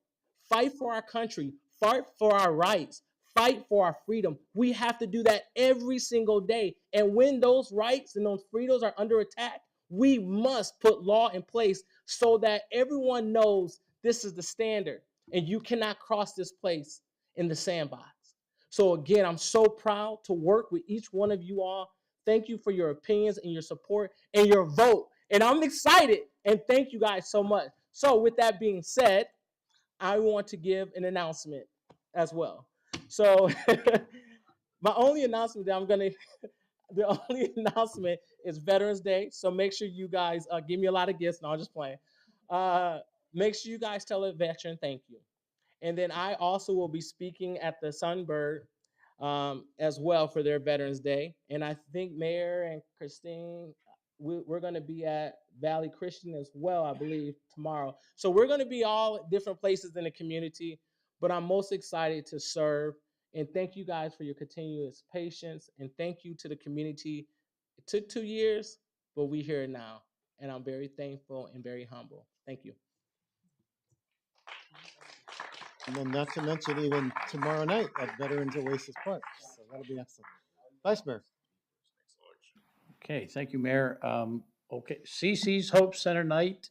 Speaker 14: Fight for our country. Fight for our rights. Fight for our freedom. We have to do that every single day. And when those rights and those freedoms are under attack, we must put law in place so that everyone knows this is the standard and you cannot cross this place in the sandbox. So again, I'm so proud to work with each one of you all. Thank you for your opinions and your support and your vote. And I'm excited, and thank you guys so much. So with that being said, I want to give an announcement as well. So my only announcement that the only announcement is Veterans Day. So make sure you guys give me a lot of gifts. No, I'm just playing. Make sure you guys tell a veteran thank you. And then I also will be speaking at the Sunbird as well for their Veterans Day. And I think Mayor and Christine, we're going to be at Valley Christian as well, I believe, tomorrow. So we're going to be all different places in the community, but I'm most excited to serve. And thank you guys for your continuous patience. And thank you to the community. It took 2 years, but we're here now. And I'm very thankful and very humble. Thank you.
Speaker 3: And then not to mention even tomorrow night at Veterans Oasis Park. So that'll be excellent. Vice Mayor.
Speaker 15: Okay, thank you, Mayor. Okay, CC's Hope Center Night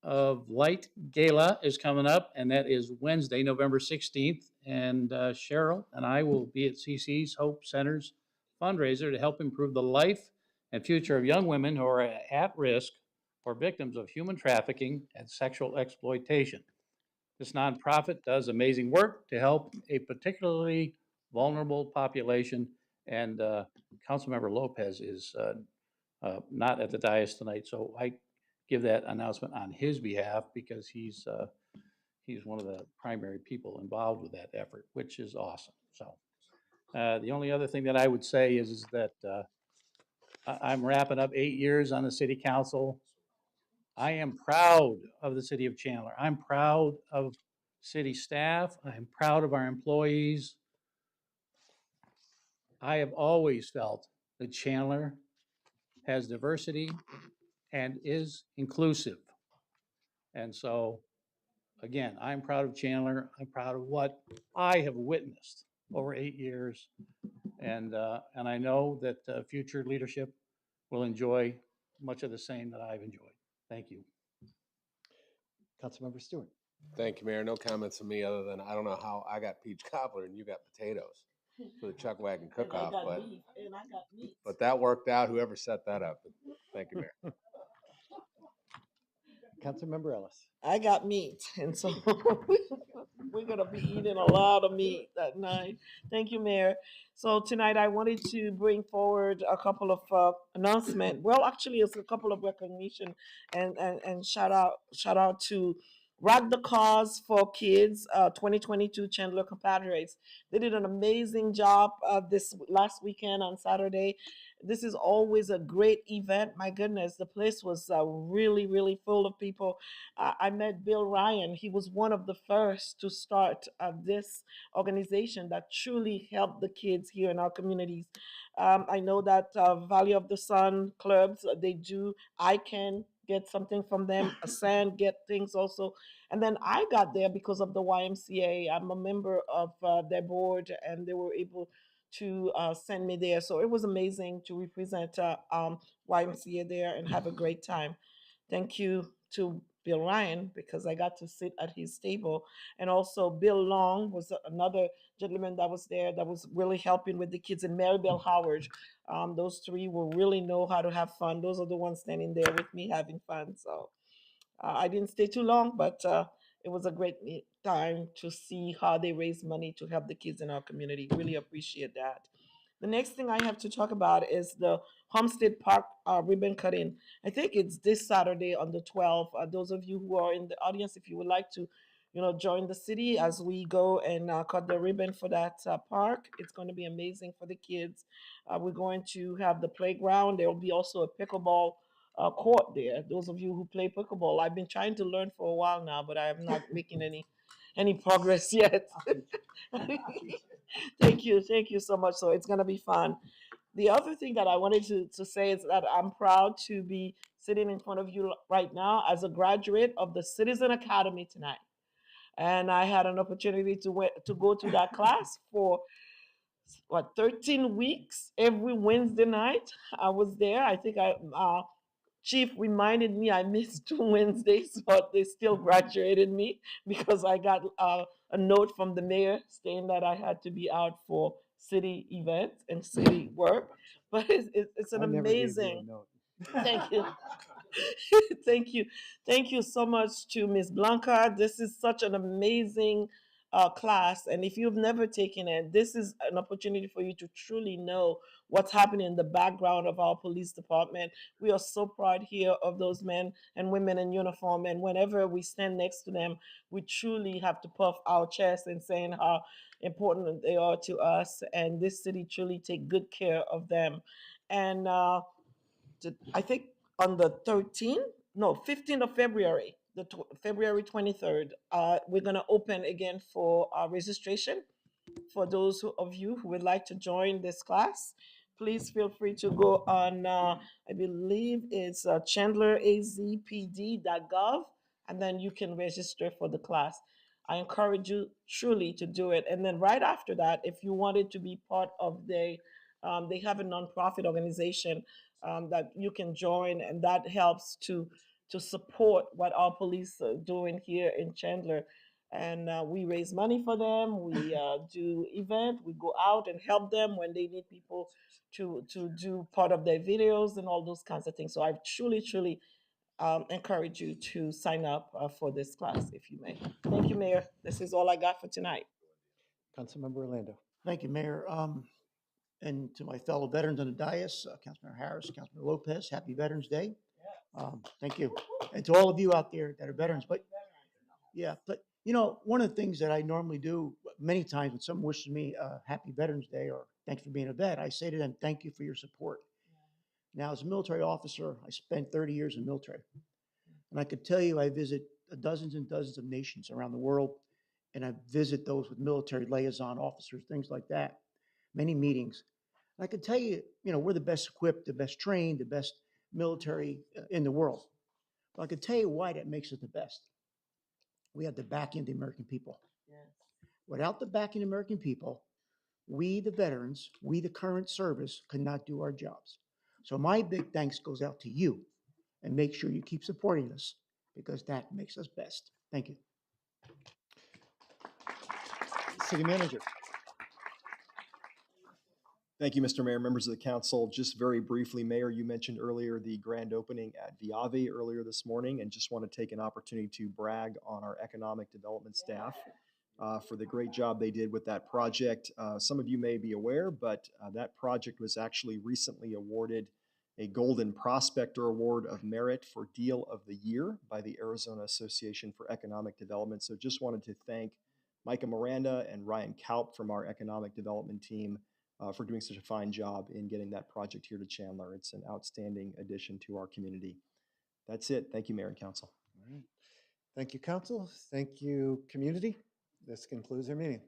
Speaker 15: of Light Gala is coming up, and that is Wednesday, November 16th. And Cheryl and I will be at CC's Hope Center's fundraiser to help improve the life and future of young women who are at risk or victims of human trafficking and sexual exploitation. This nonprofit does amazing work to help a particularly vulnerable population, and Councilmember Lopez is not at the dais tonight, so I give that announcement on his behalf because he's one of the primary people involved with that effort, which is awesome. So the only other thing that I would say is that I'm wrapping up 8 years on the city council. I am proud of the city of Chandler. I'm proud of city staff. I'm proud of our employees. I have always felt that Chandler has diversity and is inclusive. And so, again, I'm proud of Chandler. I'm proud of what I have witnessed over 8 years. And I know that future leadership will enjoy much of the same that I've enjoyed. Thank you.
Speaker 3: Councilmember Stewart.
Speaker 2: Thank you, Mayor. No comments from me other than I don't know how I got peach cobbler and you got potatoes for the chuck wagon cook-off, but that worked out. Whoever set that up. Thank you, Mayor.
Speaker 3: Councilmember Ellis.
Speaker 11: I got meat, and so we're gonna be eating a lot of meat that night. Thank you, Mayor. So tonight I wanted to bring forward a couple of announcements. Well, actually, it's a couple of recognition and shout out to Rock the Cause for Kids 2022 Chandler compatriots. They did an amazing job this last weekend on Saturday. This is always a great event. My goodness, the place was really, really full of people. I met Bill Ryan. He was one of the first to start this organization that truly helped the kids here in our communities. I know that Valley of the Sun clubs, they do. I can get something from them. Sand get things also. And then I got there because of the YMCA. I'm a member of their board, and they were able to send me there. So it was amazing to represent YMCA there and have a great time. Thank you to Bill Ryan because I got to sit at his table. And also Bill Long was another gentleman that was there that was really helping with the kids, and Mary Bell Howard. Those three will really know how to have fun. Those are the ones standing there with me having fun. So I didn't stay too long, but it was a great time to see how they raise money to help the kids in our community. Really appreciate that. The next thing I have to talk about is the Homestead Park ribbon cutting. I think it's this Saturday on the 12th. Those of you who are in the audience, if you would like to, join the city as we go and cut the ribbon for that park, it's going to be amazing for the kids. We're going to have the playground. There will be also a pickleball court there. Those of you who play pickleball, I've been trying to learn for a while now, but I am not making any progress yet. Thank you so much. So it's gonna be fun. The other thing that I wanted to say is that I'm proud to be sitting in front of you right now as a graduate of the Citizen Academy tonight. And I had an opportunity to go to that class for 13 weeks every Wednesday night. I was there. I think Chief reminded me I missed 2 Wednesdays, but they still graduated me because I got a note from the mayor saying that I had to be out for city events and city work. But it's an
Speaker 3: I never gave you a
Speaker 11: amazing.
Speaker 3: note.
Speaker 11: Thank you. Thank you. Thank you so much to Ms. Blanca. This is such an amazing class. And if you've never taken it, this is an opportunity for you to truly know what's happening in the background of our police department. We are so proud here of those men and women in uniform. And whenever we stand next to them, we truly have to puff our chest and saying how important they are to us. And this city truly take good care of them. And I think on the 13th, no, 15th of February, February 23rd, we're going to open again for registration. For those of you who would like to join this class, please feel free to go on, I believe it's chandlerazpd.gov, and then you can register for the class. I encourage you truly to do it. And then right after that, if you wanted to be part of they have a nonprofit organization that you can join, and that helps to support what our police are doing here in Chandler. And we raise money for them. We do event. We go out and help them when they need people to do part of their videos and all those kinds of things. So I truly encourage you to sign up for this class if you may. Thank you, Mayor. This is all I got for tonight.
Speaker 3: Councilmember Orlando.
Speaker 4: Thank you, Mayor. And to my fellow veterans on the dais, Councilmember Harris, Councilmember Lopez, happy Veterans Day. Thank you. And to all of you out there that are veterans. But one of the things that I normally do many times when someone wishes me happy Veterans Day or thanks for being a vet, I say to them, thank you for your support. Now, as a military officer, I spent 30 years in the military. And I could tell you I visit dozens and dozens of nations around the world, and I visit those with military liaison officers, things like that, many meetings. And I could tell you, we're the best equipped, the best trained, the best military in the world. But I could tell you why that makes us the best. We have the backing of the American people. Yes. Without the backing of the American people, we, the veterans, we, the current service, could not do our jobs. So my big thanks goes out to you, and make sure you keep supporting us because that makes us best. Thank you.
Speaker 3: City Manager.
Speaker 16: Thank you, Mr. Mayor, members of the council. Just very briefly, Mayor, you mentioned earlier the grand opening at Viave earlier this morning, and just want to take an opportunity to brag on our economic development staff for the great job they did with that project. Some of you may be aware, but that project was actually recently awarded a Golden Prospector Award of Merit for Deal of the Year by the Arizona Association for Economic Development. So just wanted to thank Micah Miranda and Ryan Kaup from our economic development team for doing such a fine job in getting that project here to Chandler. It's an outstanding addition to our community. That's it. Thank you, Mayor and Council.
Speaker 3: All right. Thank you, Council. Thank you, community. This concludes our meeting.